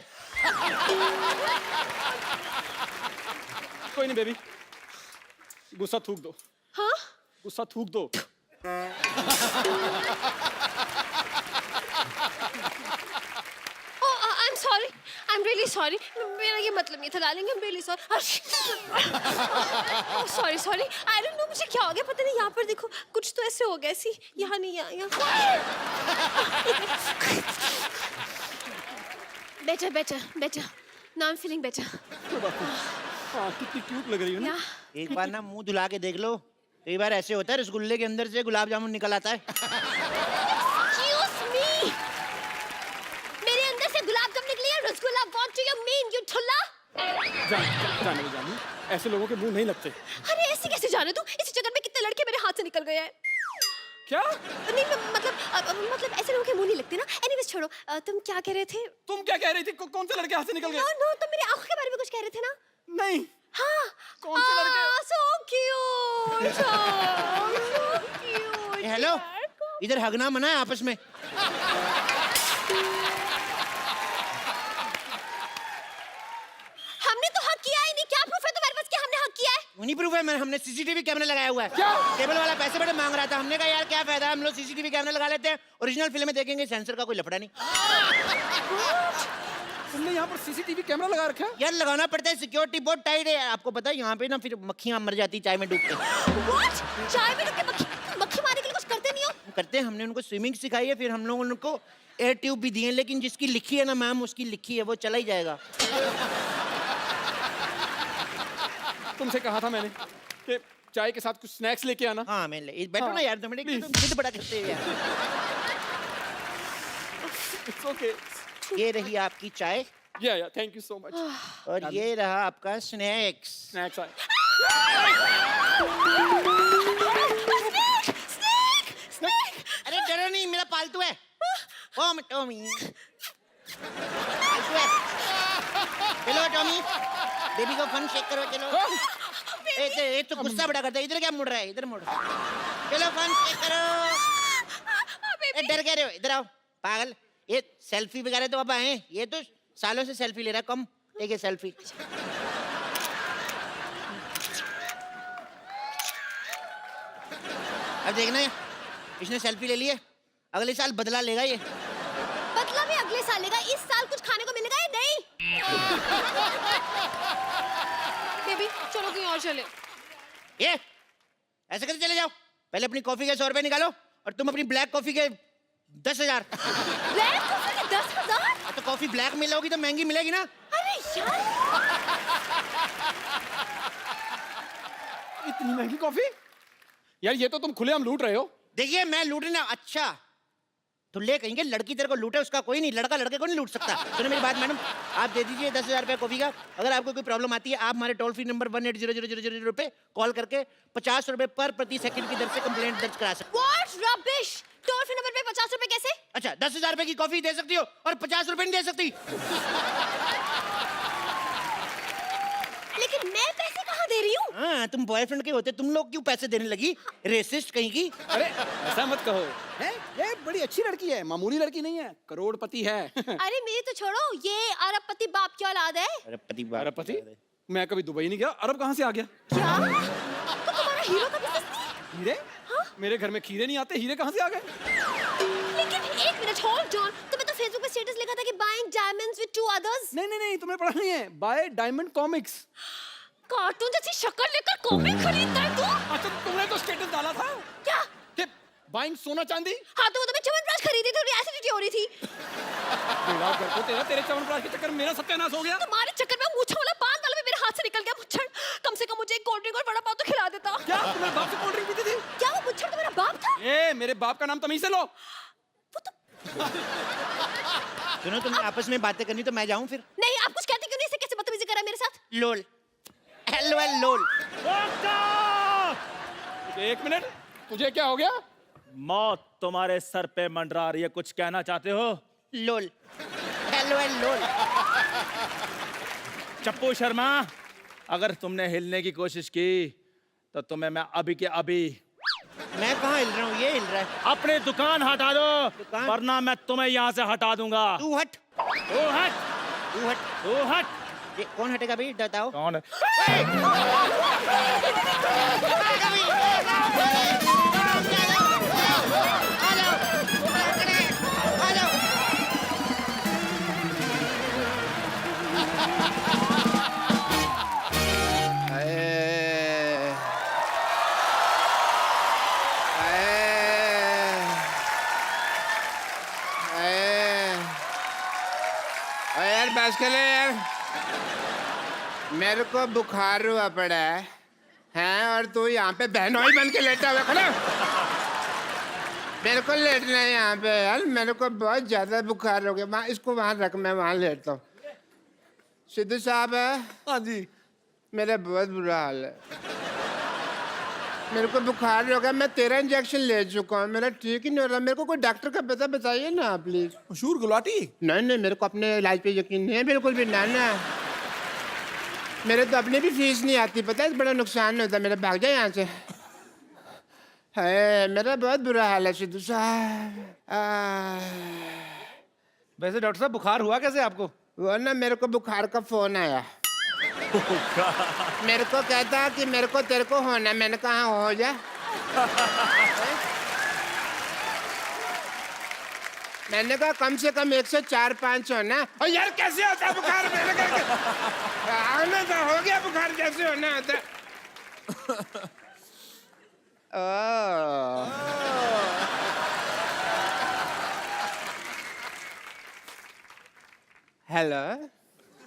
कोई नहीं बेबी, गुस्सा थूक दो। हाँ? गुस्सा थूक दो। Oh, I'm sorry. I'm really sorry. मेरा ये मतलब नहीं था darling, I'm really sorry. Oh, sorry. I don't know मुझे क्या हो गया, पता नहीं। यहाँ पर देखो, कुछ तो ऐसे हो गया सी। यहाँ नहीं, यहाँ। Better. Now I'm feeling better. हाँ, कितनी क्यूट लग रही है ना। Yeah. एक बार ना मुंह धुला के देख लो, कई बार ऐसे होता है रसगुल्ले के अंदर से गुलाब जामुन निकल आता है। Excuse me. मेरे अंदर से गुलाब जामुन निकली है, rasgulla. What do you mean, you ठुल्ला? जाने ऐसे लोगों के मुंह नहीं लगते। अरे ऐसे कैसे जाने तू? इस जगह में कितने लड़के मेरे हाथ से निकल गए हैं। क्या? नहीं मतलब ऐसे लोगों के मुंह नहीं लगते ना। एनीवेज छोड़ो, तुम क्या कह रहे थे? तुम क्या कह रही थी? कौन से लड़के हाथ से निकल गए? नो, तुम मेरी आंखों के बारे में कुछ कह रहे थे ना? नहीं। हाँ। कौन से लड़के? So cute. So cute. Hello, इधर हगना मना है आपस में। हमने तो हक किया ही नहीं। क्या प्रूफ है तुम्हारे पास कि हमने हक किया है? नहीं प्रूफ है, हमने सीसीटीवी कैमरा लगाया हुआ है। क्या? टेबल वाला पैसे बड़े मांग रहा था, हमने कहा यार क्या फायदा, हम लोग सीसीटीवी कैमरा लगा लेते हैं, ओरिजिनल फिल्म में देखेंगे, सेंसर का कोई लफड़ा नहीं। तुमने यहाँ पर सीसीटीवी कैमरा लगा रखा है? यार लगाना पड़ता है, सिक्योरिटी बहुत टाइट है। आपको पता है यहाँ पे ना फिर मक्खियाँ मर जाती चाय में डूब के। What? चाय में डूब के मक्खी मारने के लिए कुछ करते नहीं हो? करते हैं, हमने उनको स्विमिंग सिखाई है, फिर हम लोग उनको एयर ट्यूब भी दिए, लेकिन जिसकी लिखी है ना मैम, उसकी लिखी है, वो चला ही जाएगा। तुमसे कहा था मैंने कि चाय के साथ कुछ स्नैक्स लेके आना। हाँ मैं बैठो ना यार, तुम जिद बड़ा करते हो यार। It's okay. ये रही आपकी चाय Yeah, thank you so much. और ये रहा आपका स्नैक्स। स्नैक्स आए। अरे डरो नहीं, मेरा पालतू है। टॉमी पालतू है। चलो टॉमी, बेबी को फन शेक करो। चलो ए तो गुस्सा बड़ा करता है। इधर क्या मुड़ रहा है? इधर मुड़। चलो फन शेक करो। डर गए रहे हो? इधर आओ पागल। ये सेल्फी वगैरह तो अब आए, ये तो सालों से सेल्फी ले रहा है। कम एक सेल्फी। अब देखना है, इसने सेल्फी ले ली है, अगले साल बदला लेगा ये। बदला भी अगले साल लेगा, इस साल कुछ खाने को मिलेगा या नहीं? बेबी चलो कहीं और चले। ये ऐसे कैसे चले जाओ? पहले अपनी कॉफी के 100 रुपए निकालो और तुम अपनी ब्लैक कॉफी के 10,000। ब्लैक कॉफी के 10,000? तो कॉफी ब्लैक में लोगी तो महंगी मिलेगी ना। अरे यार, इतनी महंगी कॉफी? यार ये तो तुम खुलेआम लूट रहे हो। देखिए मैं लूटना, अच्छा तो ले कहेंगे लड़की तेरे को लूटे उसका कोई नहीं, लड़का लड़के को नहीं लूट सकता। सुनो मेरी बात मैडम, आप दे दीजिए 10,000 रुपये कॉफी का। अगर आपको कोई प्रॉब्लम आती है आप हमारे टोल फ्री नंबर 180000 पे कॉल करके 50 रुपए पर प्रति सेकंड की दर से कंप्लेंट दर्ज करा सकते हो। What rubbish, toll free number पे 50 रुपए कैसे? अच्छा 10,000 रुपए की कॉफी दे सकती हो और 50 रुपए नहीं दे सकती? लेकिन मैं पैसे कहाँ दे रही हूँ? हाँ तुम बॉयफ्रेंड के होते तुम लोग क्यों पैसे देने लगी? रेसिस्ट कहीं की। अरे ऐसा मत कहो, है ये बड़ी अच्छी लड़की है, मामूली लड़की नहीं है, करोड़पति है। अरे मेरी तो छोड़ो, ये अरबपति बाप की औलाद है। अरबपति? मैं कभी दुबई नहीं गया, अरब कहाँ से आ गया? क्या? तो तुम्हारा हीरो का बिजनेस नहीं है? हीरे? मेरे घर में खीरे नहीं आते, हीरे कहाँ से आ गए? लेकिन एक मिनट, होल्ड ऑन, तुम्हें तो फेसबुक पे स्टेटस लिखा था कि बाइंग डायमंड्स विद 2 others। नहीं तुमने पढ़ा नहीं है, बाय डायमंड कॉमिक्स। कार्टून जैसी शक्ल लेकर कॉमिक खरीदता है तू? अच्छा तुमने तो स्टेटस डाला था क्या? कि बाइंग सोना चांदी। हाँ तो वो तो मैं च्यवनप्राश खरीदी थी, थोड़ी एसिडिटी हो रही थी। मेरा घर को तेरे च्यवनप्राश के चक्कर में मेरा सत्यानाश हो गया। तुम्हारे चक्कर में मूछा वाला पान वाला भी मेरे हाथ से निकल गया मुच्छड़। कम से कम मुझे एक कोल्ड ड्रिंक और वड़ा पाव तो खिला देता। क्या तुम्हारे बाप से कोल्ड ड्रिंक पीती थी? क्या वो मुच्छड़ तो मेरा बाप था? ए मेरे बाप का नाम तमीज से लो। सुनो तुम आपस में बातें करनी तो मैं जाऊं फिर? नहीं, आप कुछ कहते क्यों नहीं? इसे कैसे बदतमीजी करा मेरे साथ? लोल, LOL लोल। एक मिनट, तुझे क्या हो गया? मौत तुम्हारे सर पे मंडरा रही है, कुछ कहना चाहते हो? लोल, LOL लोल। चप्पू शर्मा, अगर तुमने हिलने की कोशिश की तो तुम्हें मैं अभी के अभी। मैं कहाँ हिल रहा हूँ, ये हिल रहा है। अपनी दुकान हटा दो, दुकान? वरना मैं तुम्हें यहाँ से हटा दूंगा। तू हट, तू हट, तू हट। तू हट। ये कौन हटेगा भाई, बताओ। कौन है? यार बस कर ले यार, मेरे को बुखार हुआ पड़ा है और तू यहाँ पे बहनोई बन के लेटा हुआ खड़ा। मेरे को लेटना है यहाँ पे यार, मेरे को बहुत ज्यादा बुखार हो गया। वहाँ इसको वहाँ रख, मैं वहाँ लेटता हूँ। सिद्धू साहब है? हाँ जी। मेरा बहुत बुरा हाल है, मेरे को बुखार हो गया। मैं 13 इंजेक्शन ले चुका हूँ, मेरा ठीक ही नहीं हो रहा। मेरे को कोई डॉक्टर का पता बताइए ना प्लीज। मशहूर गुलाटी? नहीं नहीं, मेरे को अपने इलाज पे यकीन नहीं है बिल्कुल भी। ना ना, मेरे तो अपनी भी फीस नहीं आती, पता है, बड़ा नुकसान होता है मेरा। भाग जाए यहाँ से। है मेरा बहुत बुरा हाल है सिद्धू साहब। वैसे डॉक्टर साहब बुखार हुआ कैसे आपको? वो ना मेरे को बुखार का फोन आया, मेरे को कहता कि मेरे को तेरे को होना। मैंने कहा हो जा। मैंने कहा कम से कम 104-5 होना। और यार कैसे होता है बुखार? मैंने कहा आने तो हो गया बुखार, कैसे होना होता? हेलो।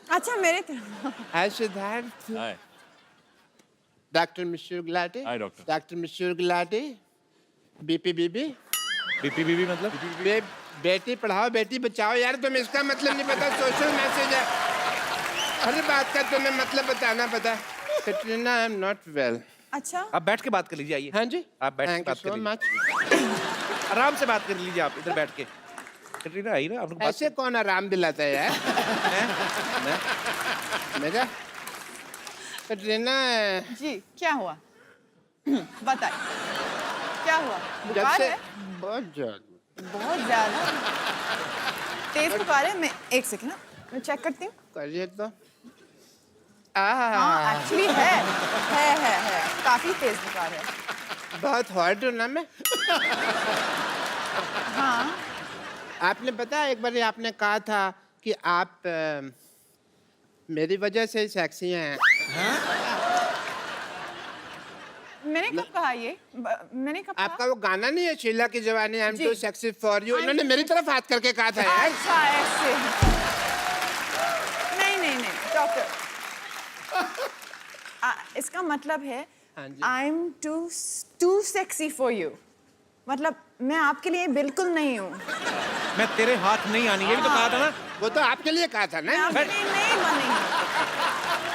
अच्छा मेरे hi Siddharth. Doctor Mishra Gulati. Hi doctor. Doctor Mishra Gulati. BP BB. BP BB मतलब? बेटी पढ़ाओ बेटी बचाओ। यार तुम्हें इसका मतलब नहीं पता, सोशल मैसेज है। हर बात का तुम्हें मतलब बताना पता। Katrina I am not well. अच्छा आप बैठ के बात कर लीजिए, आइए। हाँ जी, आप बैठ के थैंक यू बात कर सो लीजिए। मच। आराम से बात कर लीजिए आप, इधर बैठ के। कैटरीना आई ना, आप लोग बात ऐसे कौन आराम दिलाता है यार? मेरा कैटरीना जी, क्या हुआ? बताइए क्या हुआ? जब बुखार से है? बहुत ज्यादा। बहुत ज्यादा तेज बुखार है। मैं एक सेकंड ना, मैं चेक करती हूँ। करिए तो। हाँ एक्चुअली है काफी तेज बुखार है। बहुत हॉट हूँ ना मैं। हाँ आपने पता एक बार आपने कहा था कि आप मेरी वजह से सेक्सी हैं। मैंने कब कहा ये मैंने कब आपका कहा? वो गाना नहीं है शीला की जवानी, आई एम जी। टू सेक्सी फॉर यू, इन्होंने मेरी तरफ हाथ करके कहा था यार। अच्छा ऐसे नहीं डॉक्टर इसका मतलब है हाँ जी। I am too sexy for you, मतलब मैं आपके लिए बिल्कुल नहीं हूँ। मैं तेरे हाथ नहीं आनी, ये भी तो कहा था ना। वो तो आपके लिए कहा था मैं ना। आपके लिए नहीं बनी,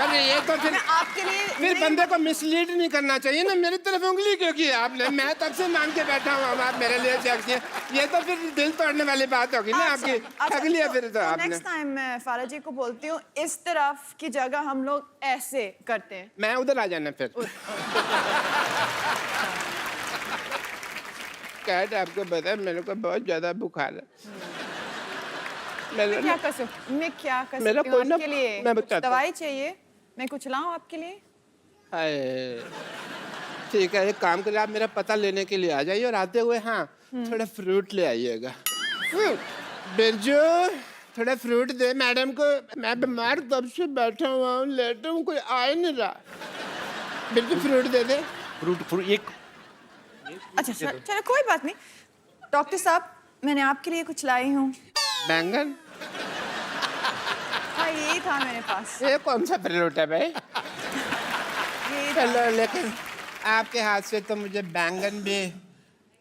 अरे ये तो फिर मैं आपके लिए फिर नहीं बंदे को मिसलीड नहीं करना चाहिए ना। मेरी तरफ उंगली क्यों की आपने? मैं तब से मांग के बैठा हूँ, अब आप मेरे लिए सेक्सी हैं। ये तो फिर दिल तोड़ने वाली बात होगी ना आपकी। ठग लिया फिर तो आपने। नेक्स्ट टाइम मैं फारा जी को बोलती हूँ इस तरफ की जगह हम लोग ऐसे करते हैं। मैं उधर आ जाना फिर। कैट आपको पता है मेरे को बहुत ज्यादा बुखार है। मैं क्या कर सकती मेरा हूँ कोई ना- आपके लिए? मैं कुछ बताता हूँ। दवाई चाहिए? मैं कुछ लाऊं आपके लिए? हाय ठीक है, एक काम करिए, आप मेरा पता लेने के लिए आ जाइए और आते हुए हाँ थोड़ा फ्रूट ले आइएगा। बिरजू थोड़ा फ्रूट दे मैडम को, मैं बीमार तब से बैठा हुआ हूँ, लेटा हूँ, कोई आ ही नहीं रहा। बिरजू फ्रूट दे दे। फ्रूट एक अच्छा चलो कोई बात नहीं। डॉक्टर साहब मैंने आपके लिए कुछ लाई हूँ। बैंगन? हाँ यही था मेरे पास। ये कौन सा फ्रूट है भाई? यही था। चलो लेकिन आपके हाथ से तो मुझे बैंगन भी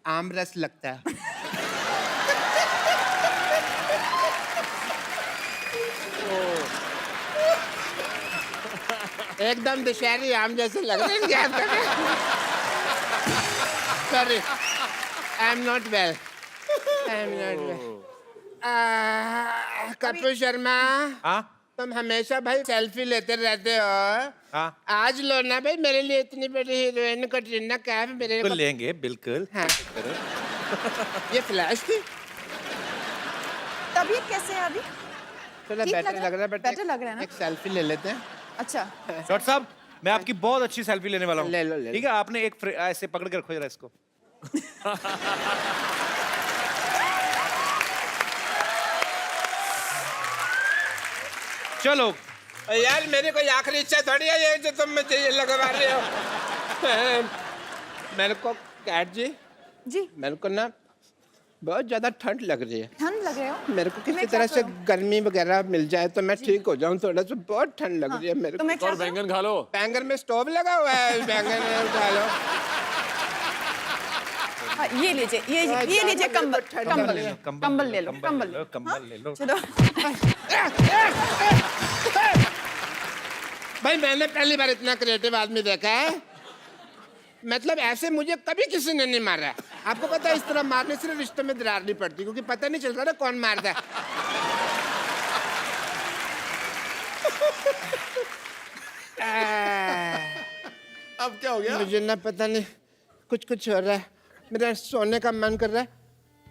आम रस लगता है। एकदम दशहरी आम जैसे लग रहे हैं क्या आपको? Sorry, I am not well. Kapil Sharma, हाँ तुम हमेशा भाई सेल्फी लेते रहते हो। हाँ आज लो ना भाई, मेरे लिए इतनी बड़ी हीरोइन कटरीना कैफ मेरे बिल्कुल को। लेंगे बिल्कुल। हाँ। ये फ्लैश थी। तबीयत कैसे है अभी? थोड़ा ठीक बेटर लग रहा है, बट बेटर लग रहा है ना? एक सेल्फी ले लेते हैं। अच्छा डॉक्टर साहब मैं आपकी बहुत अच्छी सेल्फी लेने वाला हूँ। ले लो, ले लो। ठीक है, आपने एक ऐसे पकड़ के रखो जरा इसको। चलो यार मेरी कोई आखिरी इच्छा थोड़ी है ये जो तुम मुझे ये लगवा रहे हो। मेरे को कैट जी, जी मेरे को ना बहुत ज्यादा ठंड लग रही है। ठंड लग रहे हो? मेरे को किसी मैं क्या तरह से करूं? गर्मी वगैरह मिल जाए तो मैं ठीक हो जाऊं थोड़ा सा। बहुत ठंड लग रही है मेरे तो को। मैं क्या और करूं? बैंगन खा लो। बैंगन में स्टोव लगा हुआ है, बैंगन में उठा लो। हाँ, ये लीजिए ये लीजिए कंबल कंबल कंबल ले लो कंबल कंबल ले लो। चलो भाई मैंने पहली बार इतना क्रिएटिव आदमी देखा है। मतलब ऐसे मुझे कभी किसी ने नहीं मारा है। आपको पता है इस तरह मारने से रिश्ते में दरार नहीं पड़ती, क्योंकि पता नहीं चलता ना कौन मारता है। अब क्या हो गया? मुझे ना पता नहीं कुछ हो रहा है। मेरा सोने का मन कर रहा है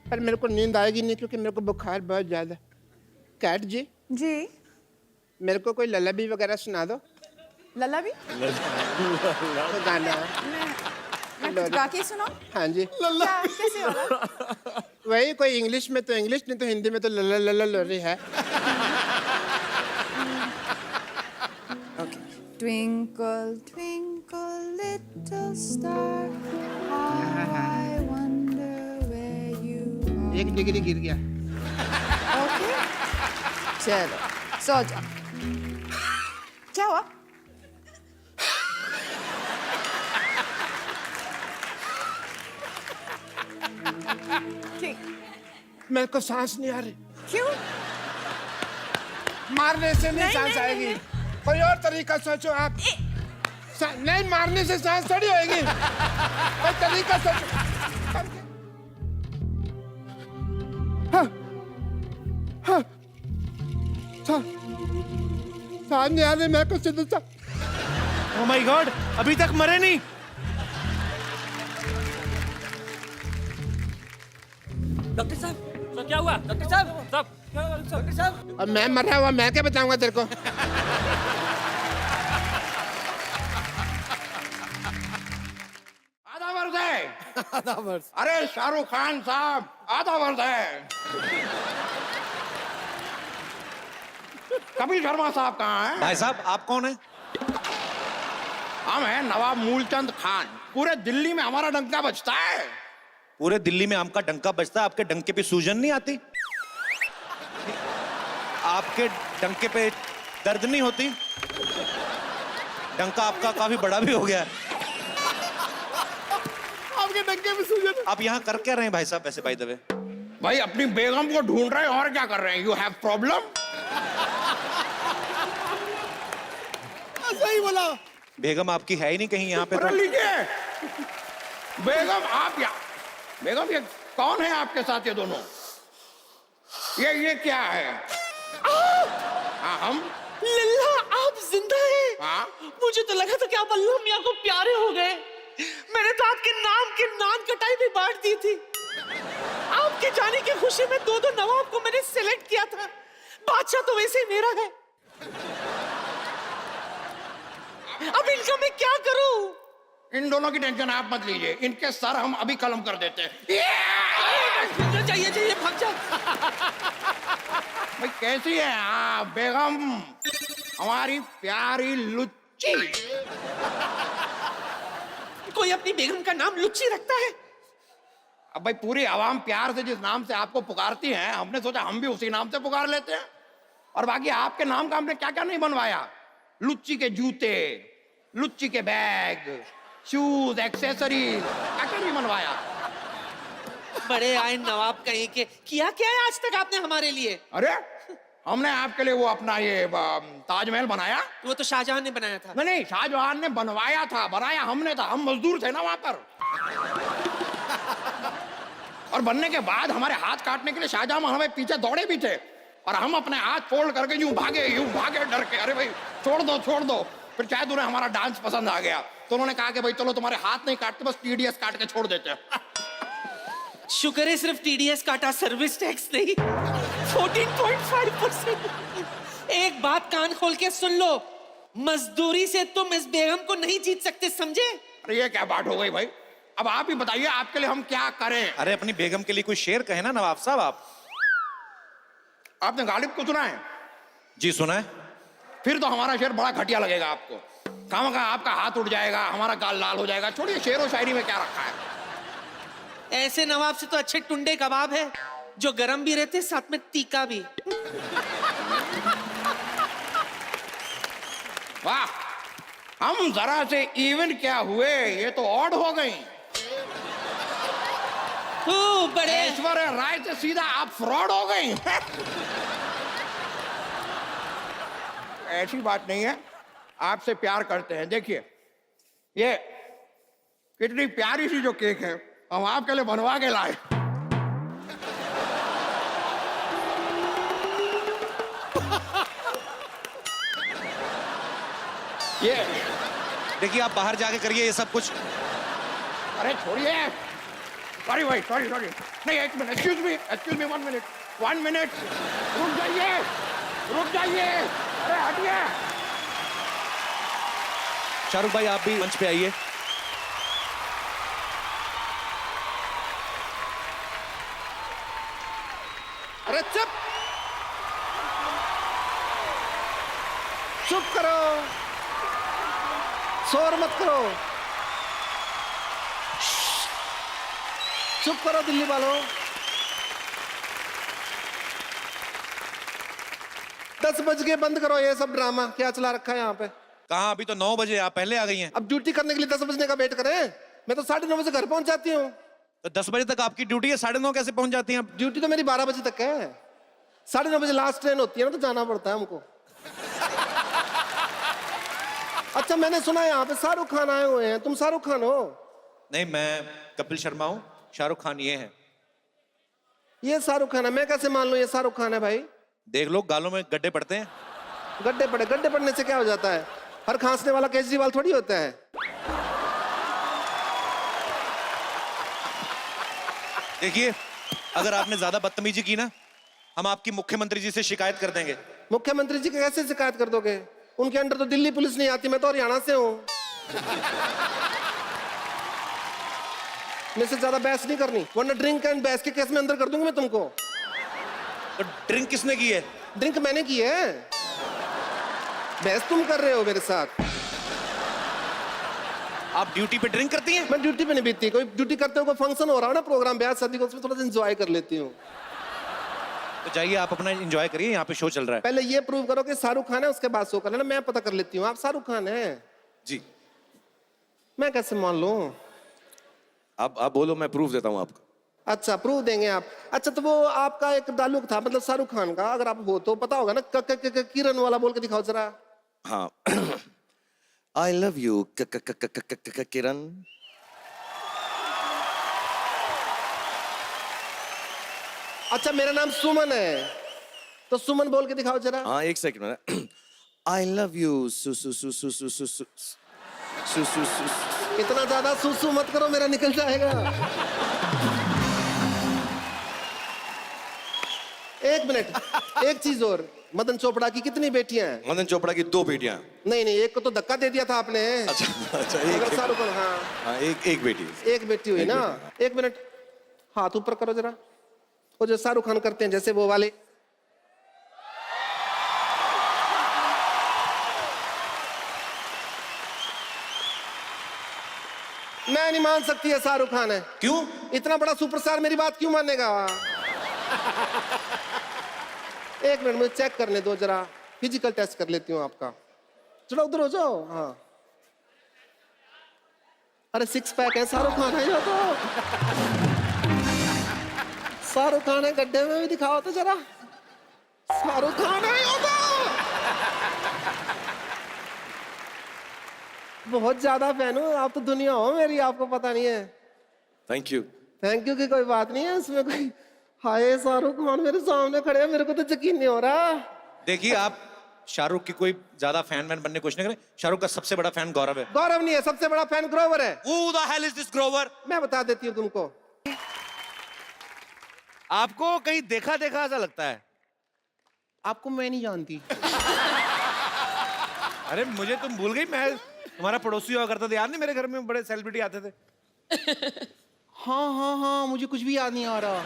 पर मेरे को नींद आएगी नहीं क्योंकि मेरे को बुखार बहुत ज्यादा है। कैट जी जी मेरे को कोई ललाबी वगैरह सुना दो। लला भी तो गाना है। मैं कुछ गा के सुनाऊं? हाँ जी, क्या कैसे होगा? वही कोई इंग्लिश में तो इंग्लिश, नहीं तो हिंदी में तो लला लला लोरी है। Twinkle, twinkle, little star, how I wonder where you are. 1 degree गिर गया। Okay. चलो, सो जाओ। क्या हुआ? ठीक, मेरे को सांस नहीं आ रही। क्यों? मारने से नहीं नहीं, सांस नहीं, आएगी। नहीं। कोई और तरीका सोचो आप। नहीं, मारने से सांस थोड़ी होएगी। कोई तरीका सोचो। हाँ, हाँ, सांस नहीं आ रही मेरे को सीधे सा। ओह माय गॉड, अभी तक मरे नहीं। डॉक्टर साहब तो क्या हुआ? डॉक्टर साहब डॉक्टर साहब अब मैं मरा हुआ, मैं क्या बताऊंगा तेरे को? आधा बार उधर। आधा वर्ष। अरे शाहरुख खान साहब, आधा वर्ष है। कपिल शर्मा साहब कहाँ हैं? भाई साहब आप कौन है? हम हैं नवाब मूलचंद खान। पूरे दिल्ली में हमारा डंका बजता है। पूरे दिल्ली में आपका डंका बजता है, आपके डंके पे सूजन नहीं आती? आपके डंके पे दर्द नहीं होती? डंका आपका काफी बड़ा भी हो गया है। आपके डंके में सूजन। आप यहाँ कर क्या रहे हैं भाई साहब वैसे बाय द वे? भाई अपनी बेगम को ढूंढ रहे हैं और क्या कर रहे हैं? You have problem? सही बोला। बेगम आपकी है ही नहीं कहीं यहाँ पे तो। लीजिए बेगम, आप या बेगम, ये कौन है आपके साथ? ये दोनों, ये क्या है? हाँ, हम लल्ला आप जिंदा हैं? हाँ। मुझे तो लगा था कि आप अल्लाह मियां को प्यारे हो गए। मैंने तो आपके नाम की नान कटाई भी बांट दी थी। आपके जाने की खुशी में दो नवाब को मैंने सिलेक्ट किया था। बादशाह तो वैसे ही मेरा है। अब इनका मैं क्या करूं? इन दोनों की टेंशन आप मत लीजिए, इनके सर हम अभी कलम कर देते हैं। चाहिए भाग जा। भाई कैसी है आप बेगम, हमारी प्यारी लुच्ची? कोई अपनी बेगम का नाम लुच्ची रखता है? अब भाई पूरी आवाम प्यार से जिस नाम से आपको पुकारती है, हमने सोचा हम भी उसी नाम से पुकार लेते हैं। और बाकी आपके नाम का हमने क्या क्या नहीं बनवाया। लुच्ची के जूते, लुच्ची के बैग, शूज, एक्सेसरीज, क्या क्या नहीं बनवाया। बड़े आए नवाब कहीं के। किया क्या है आज तक आपने हमारे लिए? अरे हमने आपके लिए वो अपना ये ताजमहल बनाया। वो तो शाहजहां ने बनाया था। नहीं, शाहजहां ने बनवाया था, बनाया हमने था। हम मजदूर थे ना वहां पर। और बनने के बाद हमारे हाथ काटने के लिए शाहजहां हमें पीछे दौड़े भी थे। और हम अपने हाथ फोल्ड करके यूं भागे डर के। अरे भाई छोड़ दो। फिर शायद उन्हें हमारा डांस पसंद आ गया, तो उन्होंने कहा कि भाई चलो तुम्हारे हाथ नहीं काटते, बस टीडीएस काट के छोड़ देते हैं। शुक्र है सिर्फ टीडीएस काटा, सर्विस टैक्स नहीं। 14.5%। एक बात कान खोल के सुन लो, मजदूरी से तुम इस बेगम को नहीं जीत सकते, समझे? अरे ये क्या बात हो गई भाई? अब आप ही बताइए आपके लिए हम क्या करें? अरे अपनी बेगम के लिए कोई शेर कहे ना नवाब साहब आप। आपने गालिब को सुना है? जी सुना है। फिर तो हमारा शेर बड़ा घटिया लगेगा आपको। खामखा आपका हाथ उठ जाएगा, हमारा गाल लाल हो जाएगा। छोड़िए, शेर और शायरी में क्या रखा है। ऐसे नवाब से तो अच्छे टुंडे कबाब है, जो गरम भी रहते साथ में तीखा भी। वाह, हम जरा से इवन क्या हुए, ये तो ऑड हो गई। बड़े ऐश्वर्या राय से सीधा आप फ्रॉड हो गई। ऐसी बात नहीं है, आपसे प्यार करते हैं। देखिए ये कितनी प्यारी सी जो केक है, हम आपके लिए बनवा के लाए। ये देखिए आप बाहर जाके करिए ये सब कुछ। अरे छोड़िए, सॉरी भाई, सॉरी। नहीं, एक मिनट, एक्सक्यूज मी, 1 मिनट, रुक जाइए। अरे हटिए। शाहरुख भाई आप भी मंच पे आइए। अरे चुप करो, शोर मत करो, चुप करो दिल्ली वालों। 10 बज के बंद करो ये सब ड्रामा, क्या चला रखा है यहाँ पे? कहाँ, अभी तो 9 बजे, आप पहले आ गई हैं। अब ड्यूटी करने के लिए 10 बजने का वेट करें? मैं तो 9:30 बजे घर पहुंच जाती हूँ। तो 10 बजे तक आपकी ड्यूटी है, 9:30 कैसे पहुंच जाती हैं आप? ड्यूटी तो मेरी 12 बजे तक है। 9:30 बजे लास्ट ट्रेन होती है ना, तो जाना पड़ता है हमको। अच्छा, मैंने सुना है यहाँ पे शाहरुख खान आए हुए हैं, तुम शाहरुख खान हो? नहीं, मैं कपिल शर्मा हूँ, शाहरुख खान ये है। ये शाहरुख खान है? मैं कैसे मान लूं ये शाहरुख खान है भाई? देख लो, गालों में गड्ढे पड़ते हैं। गड्ढे पड़ने से क्या हो जाता है? हर खांसने वाला केजरीवाल थोड़ी होता है। देखिए, अगर आपने ज्यादा बदतमीजी की ना, हम आपकी मुख्यमंत्री जी से शिकायत कर देंगे। मुख्यमंत्री जी कैसे शिकायत कर दोगे? उनके अंडर तो दिल्ली पुलिस नहीं आती, मैं तो हरियाणा से हूँ। मेरे से ज्यादा बहस नहीं करनी, वरना ड्रिंक एंड बहस के केस में अंदर कर दूंगा मैं तुमको। तो ड्रिंक किसने की है? ड्रिंक मैंने की है, बहस तुम कर रहे हो मेरे साथ। आप ड्यूटी पे ड्रिंक करती हैं? मैं ड्यूटी पे नहीं बीतती, कोई ड्यूटी करते हो, कोई फंक्शन हो रहा हो ना, प्रोग्राम ब्याह शादी का, उसमें थोड़ा सा एंजॉय कर लेती हूँ। तो जाइए आप अपना एंजॉय करिए, यहाँ पे शो चल रहा है। पहले ये प्रूव करो कि शाहरुख खान है, उसके बाद शो कर लेना। मैं पता कर लेती हूँ आप शाहरुख खान है। जी मैं कैसे मान लूं? आप बोलो, मैं प्रूफ देता हूँ आपको। अच्छा प्रूफ देंगे आप? अच्छा तो वो आपका एक डायलॉग था, मतलब शाहरुख खान का, अगर आप हो तो पता होगा ना, किरण वाला बोल के दिखाओ जरा। हाँ आई लव यू किरण। अच्छा मेरा नाम सुमन है, तो सुमन बोल के दिखाओ जरा। हाँ एक सेकंड। आई लव यू सु सु सु सु सु सु सु सु सु सु। इतना ज्यादा सुसु मत करो, मेरा निकल जाएगा। एक मिनट, एक चीज और, मदन चोपड़ा की कितनी बेटियां हैं? मदन चोपड़ा की 2 बेटियां। नहीं नहीं, एक को तो धक्का दे दिया था आपने। अच्छा अगर शाहरुख खान, हाँ एक बेटी। एक बेटी हुई ना। एक मिनट, हाथ ऊपर करो जरा, वो जो शाहरुख खान करते हैं जैसे वो वाले। मैं नहीं मान सकती है शाहरुख खान है। क्यों? इतना बड़ा सुपरस्टार मेरी बात क्यों मानेगा? एक मिनट मुझे चेक करने दो जरा, फिजिकल टेस्ट कर लेती हूँ आपका। चलो उधर हो जाओ। हाँ अरे 6 पैक है, शाहरुख खान है ये तो। शाहरुख खान है, गड्ढे में भी दिखाओ तो जरा। शाहरुख खान है ये तो। बहुत ज्यादा फैन हूँ, आप तो दुनिया हो मेरी, आपको पता नहीं है। Thank you. थैंक यू की कोई बात नहीं है इसमें कोई। हाय शाहरुख खान मेरे सामने खड़े हैं, मेरे को तो यकीन नहीं हो रहा। देखिए आप शाहरुख की कोई ज्यादा फैन बनने की कोशिश नहीं करें। शाहरुख का सबसे बड़ा फैन गौरव है। गौरव नहीं है, सबसे बड़ा फैन ग्रोवर है। Who the hell is this Grover? मैं बता देती हूँ तुमको। आपको कहीं देखा देखा ऐसा लगता है। आपको मैं नहीं जानती। अरे मुझे तुम भूल गई, मैं तुम्हारा पड़ोसी हुआ करता था, याद नहीं मेरे घर में बड़े सेलिब्रिटी आते थे। हाँ हाँ हाँ, मुझे कुछ भी याद नहीं आ रहा।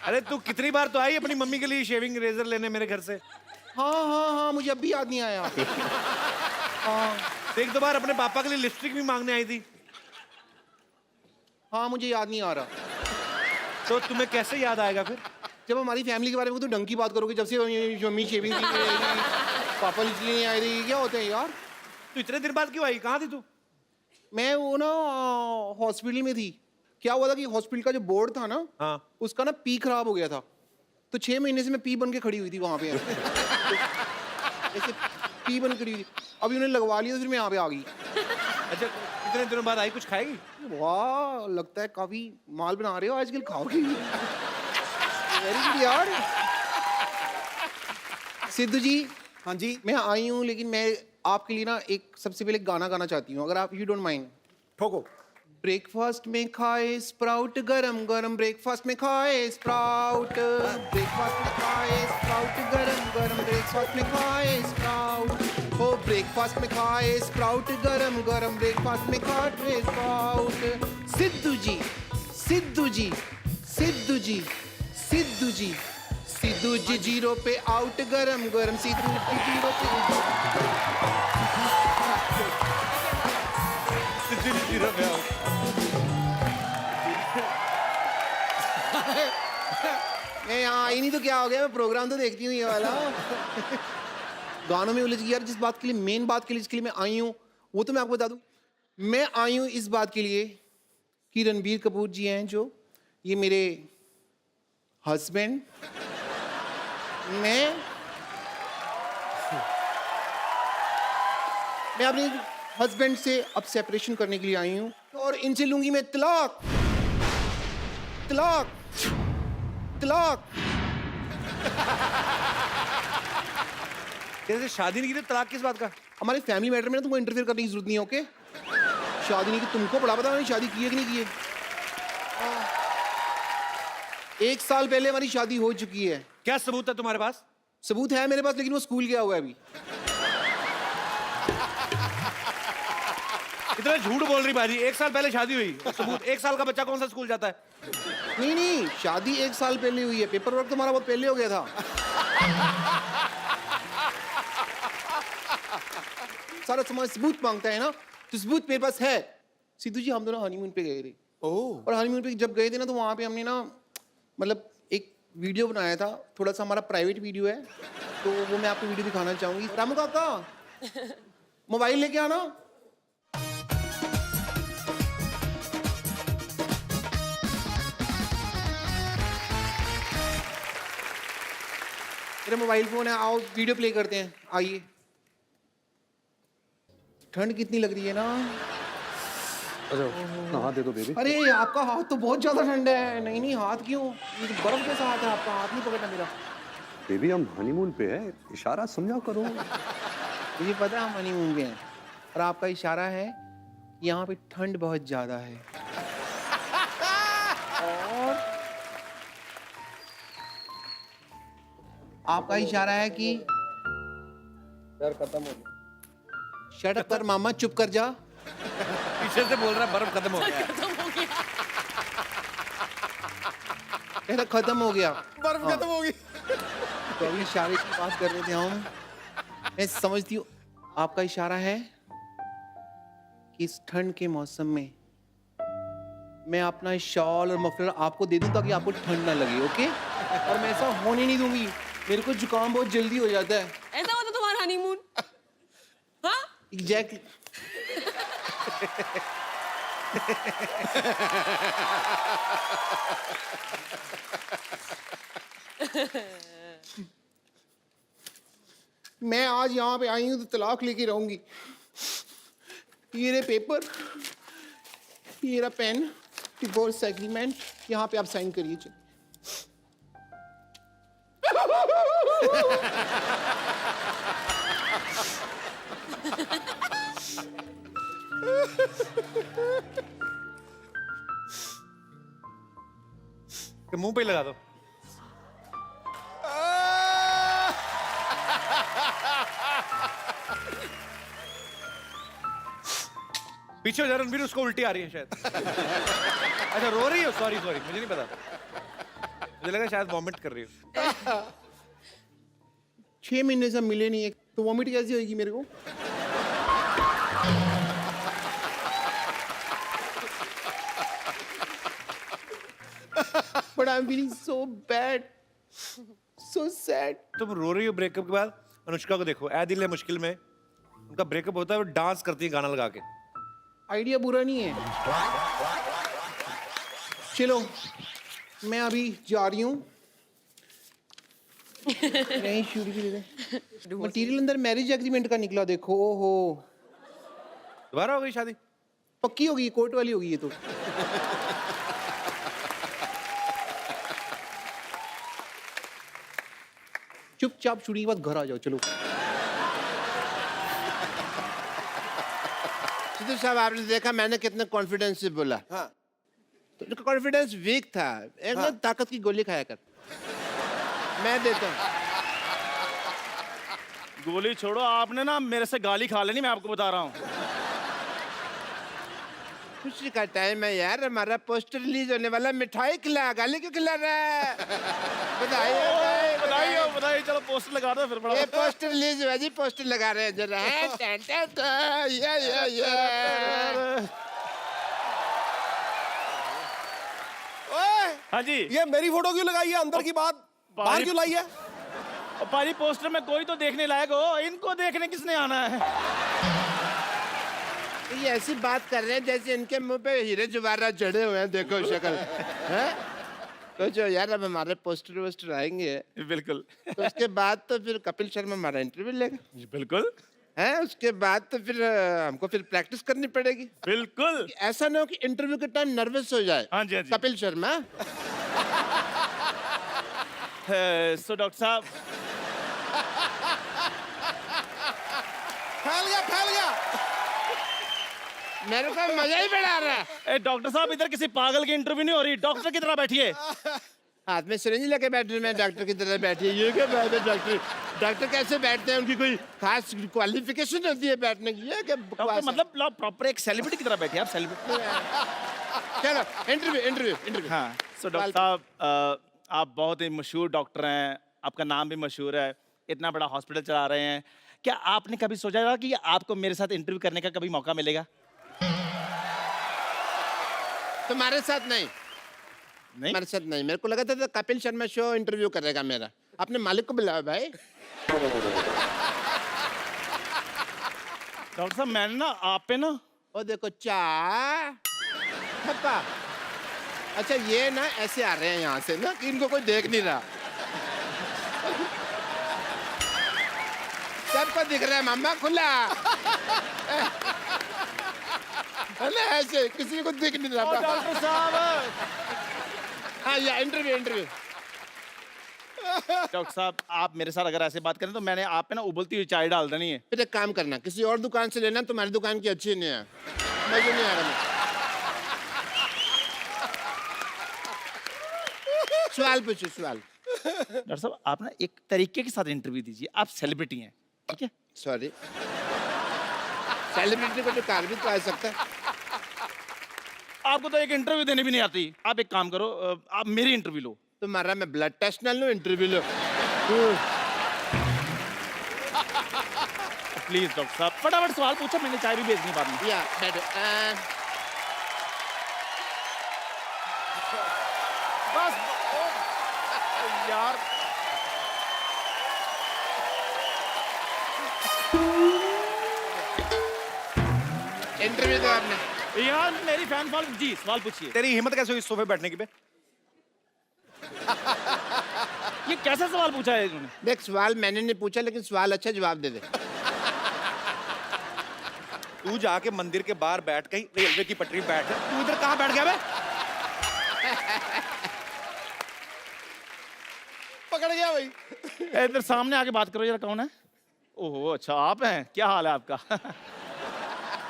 अरे तू कितनी बार तो आई अपनी मम्मी के लिए शेविंग रेजर लेने मेरे घर से। हाँ हाँ हाँ, मुझे अब भी याद नहीं आया। हाँ एक दो बार अपने पापा के लिए लिपस्टिक भी मांगने आई थी। हाँ, मुझे याद नहीं आ रहा। तो तुम्हें कैसे याद आएगा फिर? जब हमारी फैमिली के बारे में तो ढंग की बात करोगे, जब से मम्मी शेविंग की पापा इसलिए नहीं आए थे, क्या होते हैं यार? तू इतने दिन बाद क्यों आई? कहाँ थी तू? मैं वो ना हॉस्पिटल में थी। क्या हुआ था कि हॉस्पिटल का जो बोर्ड था ना, हाँ उसका ना पी खराब हो गया था, तो 6 महीने से मैं पी बन के खड़ी हुई थी वहां पे। ऐसे पी बन खड़ी हुई थी। अभी उन्हें लगवा लिया तो फिर मैं यहाँ पे आ गई। अच्छा कितने दिनों बाद आई? कुछ खाएगी? वाह, लगता है काफी माल बना रहे हो आजकल, खाओगी। वेरी गुड यार। सिद्धू जी। हाँ जी। मैं आई हूँ, लेकिन मैं आपके लिए ना एक सबसे पहले गाना गाना चाहती हूँ, अगर आप यू डोंट माइंड। ठोको। ब्रेकफास्ट में खाए स्प्राउट, गरम गरम ब्रेकफास्ट में खाए स्प्राउट, ब्रेकफास्ट में खाए स्प्राउट, गरम गरम ब्रेकफास्ट में खाए स्प्राउट, हो ब्रेकफास्ट में खाए स्प्राउट, गरम गरम ब्रेकफास्ट में खाए स्प्राउट। सिद्धू जी, सिद्धू जी, सिद्धू जी, सिद्धू जी, सिद्धू जी 0 पे आउट, गरम गरम सिद्धू जी 0 पे। मैं यहाँ आई नहीं तो क्या हो गया, मैं प्रोग्राम तो देखती हूँ ये वाला। गानों में उलझ गई यार। जिस बात के लिए, मेन बात के लिए जिसके लिए मैं आई हूँ, वो तो मैं आपको बता दूँ। मैं आई हूँ इस बात के लिए कि रणबीर कपूर जी हैं जो, ये मेरे हस्बैंड, मैं अपने हस्बैंड से अब सेपरेशन करने के लिए आई हूँ, और इनसे लूंगी मैं तलाक, तलाक, तलाक। कैसे शादी नहीं की थी, तलाक किस बात का? हमारे फैमिली मैटर में ना तुमको इंटरफेयर करने की जरूरत नहीं है, ओके? शादी नहीं की, तुमको बड़ा पता मैंने शादी की है कि नहीं की है। 1 साल पहले हमारी शादी हो चुकी है। क्या सबूत है तुम्हारे पास? सबूत है मेरे पास, लेकिन वो स्कूल गया हुआ है अभी। इतना झूठ बोल रही बाजी, 1 साल पहले शादी हुई, सबूत। 1 साल का बच्चा कौन सा स्कूल जाता है? नहीं नहीं, शादी 1 साल पहले हुई है, पेपर वर्क तुम्हारा बहुत पहले हो गया था। सारा समाज सबूत मांगता है ना, तो सबूत मेरे पास है। सिद्धू जी, हम दोनों हनीमून पे गए थे। और हनीमून पे जब गए थे ना, तो वहाँ पे हमने ना मतलब एक वीडियो बनाया था, थोड़ा सा हमारा प्राइवेट वीडियो है, तो वो मैं आपको वीडियो दिखाना चाहूंगी। रामू काका, मोबाइल लेके आना। मेरा मोबाइल फोन है, आओ वीडियो प्ले करते हैं, आइए। ठंड कितनी लग रही है ना। हाथ दे दो बेबी। अरे आपका हाथ तो बहुत ज्यादा ठंडा है। नहीं नहीं, हाथ क्यों, ये तो बर्फ जैसा हाथ है आपका, हाथ नहीं पकड़ना मेरा। बेबी हम हनीमून पे है, इशारा समझा करो। मुझे पता है हम हनीमून पे हैं, और आपका इशारा है कि यहाँ पे ठंड बहुत ज्यादा है। और आपका इशारा है कि यार खत्म हो गया। शट अप कर मामा, चुप कर जा। पीछे से बोल रहा है बर्फ खत्म हो गया। कहना खत्म हो गया, बर्फ खत्म हो गई। तो अभी इशारे की बात कर रहे थे हम। मैं समझती हूँ आपका इशारा है कि इस ठंड के मौसम में मैं अपना शॉल और मफलर आपको दे दूं ताकि आपको ठंड ना लगे, ओके? और मैं ऐसा होने नहीं दूंगी, मेरे को जुकाम बहुत जल्दी हो जाता है। ऐसा होता तुम्हारा हनीमून? हाँ? एग्जैक्टली। मैं आज यहाँ पे आई हूँ तो तलाक लेके रहूंगी। ये रहे पेपर, ये रहा पेन, डिवोर्स एग्रीमेंट, यहाँ पे आप साइन करिए। चलिए। मुंह पे लगा दो। पीछे हो जा रणवीर, उसको उल्टी आ रही है शायद। अच्छा रो रही हो? सॉरी सॉरी, मुझे नहीं पता, मुझे लगा शायद वॉमिट कर रही हो। 6 महीने से मिले नहीं है तो वॉमिट कैसी होगी मेरे को? But I'm feeling so bad, so sad. तुम रो रही हो ब्रेकअप के बाद? अनुष्का को देखो, ऐ दिल है मुश्किल में, उनका ब्रेकअप होता है, वो डांस करती है गाना लगा के। आइडिया बुरा नहीं है। चलो मैं अभी जा रही हूँ। नहीं शूट भी दे। मटीरियल अंदर मैरिज एग्रीमेंट का निकला, देखो। ओहो, दोबारा हो गई शादी? पक्की होगी, कोर्ट वाली होगी ये तो। चुपचाप शूटिंग के बाद घर आ जाओ। चलो सिद्धू साहब, आपने देखा मैंने कितने कॉन्फिडेंस से बोला। हाँ। तो कॉन्फिडेंस वीक था, एक ना ताकत की गोली खाया कर। मैं देता हूँ। गोली छोड़ो, आपने ना मेरे से गाली खा लेनी, मैं आपको बता रहा हूँ। खुशी का टाइम है यार, हमारा पोस्टर रिलीज होने वाला। मिठाई खिला, गाली क्यों खिला रहा है? बधाई बताइए बताइए, चलो पोस्टर लगा दो फिर। बड़ा ये पोस्टर रिलीज हुआ जी, पोस्टर लगा रहे हैं जरा। हाँ जी, ये मेरी फोटो क्यों लगाई है? अंदर की बात बाहर क्यों लाई है? और पाजी पोस्टर में कोई तो देखने लायक हो, इनको देखने किसने आना है? ये ऐसी बात कर रहे हैं जैसे इनके मुंह पे हीरे जवाहरात चढ़े हुए हैं। देखो शक्ल है। तो जो यार अब हमारे पोस्टर वोस्टर आएंगे, बिल्कुल। तो उसके बाद तो फिर कपिल शर्मा हमारा इंटरव्यू लेगा। बिल्कुल है, उसके बाद तो फिर हमको फिर प्रैक्टिस करनी पड़ेगी। बिल्कुल। ऐसा ना हो कि इंटरव्यू के टाइम नर्वस हो जाए। हाँ जी, हाँ जी। कपिल शर्मा। सो डॉक्टर साहब, फैल गया। मेरे को मजा ही बढ़ा रहा है। डॉक्टर साहब, इधर किसी पागल की इंटरव्यू नहीं हो रही, डॉक्टर की तरह बैठिए। हाथ में सिरिंज लेके बैठे, मैं डॉक्टर की तरह बैठी। ये क्या बात है डॉक्टर? डॉक्टर कैसे बैठते हैं? उनकी कोई खास क्वालिफिकेशन होती है बैठने की? ये क्या डॉक्टर बकवास है? मतलब प्रॉपर एक सेलिब्रिटी की तरह बैठे आप सेलिब्रिटी। चलो इंटरव्यू। हाँ, सो डॉक्टर साहब आप बहुत ही मशहूर डॉक्टर हैं, आपका नाम भी मशहूर है, इतना बड़ा हॉस्पिटल चला रहे हैं। क्या आपने कभी सोचा था कि आपको मेरे साथ इंटरव्यू करने का कभी मौका मिलेगा? तुम्हारे साथ नहीं, नहीं, हमारे साथ नहीं। मेरे को लगा था कपिल शर्मा शो इंटरव्यू करेगा मेरा। अपने मालिक को बुलाओ भाई। डॉक्टर साहब मैंने ना आप पे ना ओ देखो पापा। अच्छा ये ना ऐसे आ रहे हैं यहाँ से ना कि इनको कोई देख नहीं रहा। सबको दिख रहा है मामा खुला। है ना ऐसे किसी को दिख नहीं रहा। डॉक्टर साहब। हाँ या इंटरव्यू। डॉक्टर साहब आप मेरे साथ अगर ऐसे बात करें तो मैंने आप पे ना उबलती हुई चाय डाल देनी है। फिर एक काम करना, किसी और दुकान से लेना, तुम्हारी दुकान की अच्छी नहीं है, मजे नहीं आ रहा। सवाल पूछो सवाल। डॉक्टर साहब आप ना एक तरीके के साथ इंटरव्यू दीजिए, आप सेलिब्रिटी हैं, ठीक है? सॉरी, सेलिब्रिटी को तो कार भी तो आ सकता है। आपको तो एक इंटरव्यू देने भी नहीं आती। आप एक काम करो, आप मेरी इंटरव्यू लो। तुम्हारा मैं ब्लड टेस्ट ना लूं, इंटरव्यू लो। प्लीज डॉक्टर साहब फटाफट सवाल पूछो, मैंने चाय भी भेजनी बाद में। या बैठो। बस यार इंटरव्यू दो आपने। यार मेरी फैन फॉलोइंग जी, सवाल पूछिए। तेरी हिम्मत कैसे हुई इस सोफे बैठने की बे? ये कैसा सवाल पूछा है इन्होंने? देख सवाल मैंने नहीं पूछा, लेकिन सवाल अच्छा जवाब दे दे। तू जाके मंदिर के बाहर बैठ, कहीं रेलवे की पटरी बैठ। तू इधर कहाँ बैठ गया बे? पकड़ गया भाई। इधर सामने आके बात करो जरा, कौन है? ओहो अच्छा आप हैं, क्या हाल है आपका?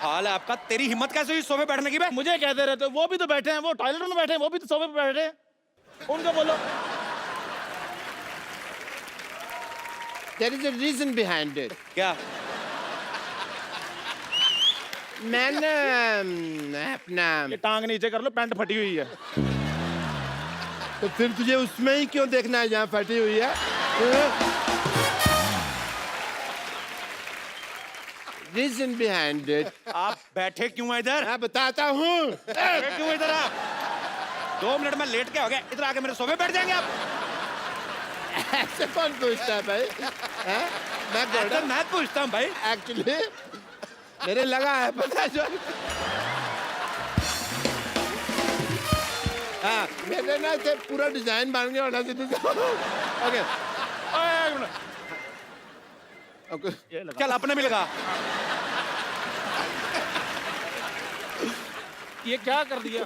हाल है आपका? तेरी हिम्मत कैसे हुई इस सोफे बैठने की बे? मुझे कहते रहते हो, वो भी तो बैठे हैं, वो टॉयलेट में बैठे हैं, वो भी तो सोफे पे बैठे हैं, उनको बोलो। There is a reason behind it. क्या? मैंने अपना ये टांग नीचे कर लो, पैंट फटी हुई है। तो फिर तुझे उसमें ही क्यों देखना है जहाँ फटी हुई है? Reason behind it. आप बैठे क्यों हैं इधर? मैं बताता हूँ। बैठे क्यों इधर आप? 2 मिनट में लेट के हो गए, इधर आके मेरे सोफे बैठ जाएंगे आप? ऐसे कौन पूछता है भाई? हैं? मैं ऐसा मैं पूछता हूँ भाई। एक्चुअली मेरे लगा है पता जो। हाँ मेरे ना से पूरा डिजाइन बन गया होना चाहिए। ओके ओके चल अपने भी लगा। ये क्या कर दिया?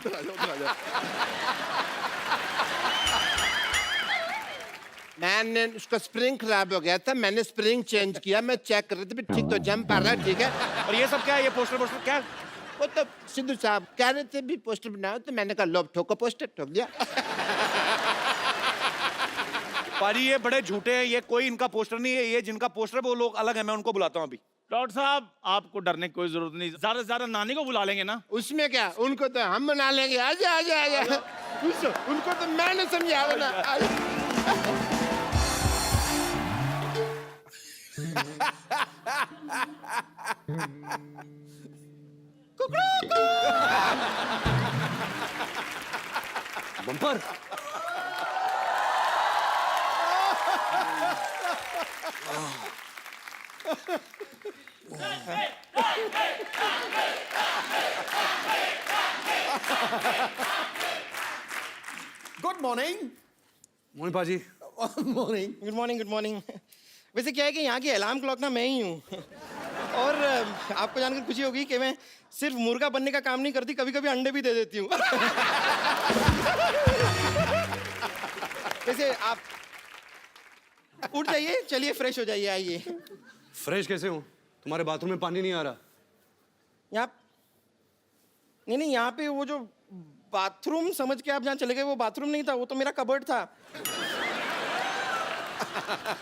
मैंने उसका स्प्रिंग खराब हो गया था, मैंने स्प्रिंग चेंज किया। मैं चेक कर रही थी ठीक तो जम पा रहा है, ठीक है। और ये सब क्या है? ये पोस्टर क्या? वो तो सिद्धू साहब कह रहे थे भी पोस्टर बनाओ, तो मैंने कहा लो ठोको पोस्टर, ठोक दिया। पाजी ये बड़े झूठे हैं, ये कोई इनका पोस्टर नहीं है, ये जिनका पोस्टर है वो लोग अलग है, मैं उनको बुलाता हूँ अभी। डॉक्टर साहब आपको डरने की कोई जरूरत नहीं, ज्यादा से ज्यादा नानी को बुला लेंगे ना। उसमें क्या, उनको तो हम बना लेंगे। आजा आजा आजा। उनको तो मैंने समझाया ना। Bumper. Good morning. Mohan paaji. Morning good morning good morning. वैसे क्या है कि यहाँ की अलार्म क्लॉक ना मैं ही हूँ। और आपको जानकर खुशी होगी कि मैं सिर्फ मुर्गा बनने का काम नहीं करती, कभी कभी अंडे भी दे देती हूँ। वैसे आप उठ जाइए, चलिए फ्रेश हो जाइए, आइए। फ्रेश कैसे हूँ? तुम्हारे बाथरूम में पानी नहीं आ रहा। यहाँ नहीं, यहाँ पे वो जो बाथरूम समझ के आप जहाँ चले गए, वो बाथरूम नहीं था, वो तो मेरा कबर्ड था।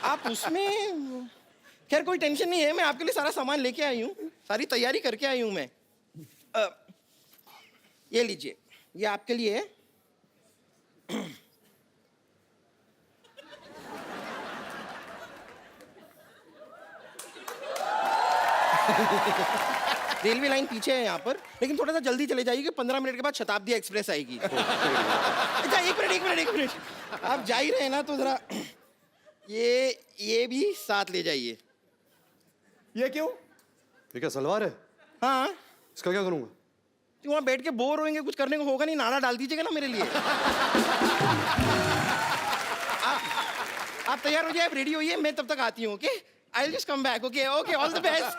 आप उसमें खैर कोई टेंशन नहीं है, मैं आपके लिए सारा सामान लेके आई हूँ, सारी तैयारी करके आई हूँ मैं। ये लीजिए, ये आपके लिए है। रेलवे लाइन पीछे है यहाँ पर, लेकिन थोड़ा सा जल्दी चले जाइए, 15 मिनट के बाद शताब्दी एक्सप्रेस आएगी। अच्छा एक मिनट, आप जा ही रहे हैं ना, तो जरा ये भी साथ ले जाइए। ये क्यों? ये क्या सलवार है? हाँ, इसका क्या करूंगा? तो वहाँ बैठ के बोर होएंगे, कुछ करने को होगा नहीं, नारा डाल दीजिएगा ना मेरे लिए। आप तैयार हो जाए, आप रेडी होइए, मैं तब तक आती हूँ। Okay, I will just come back. Okay, all the best.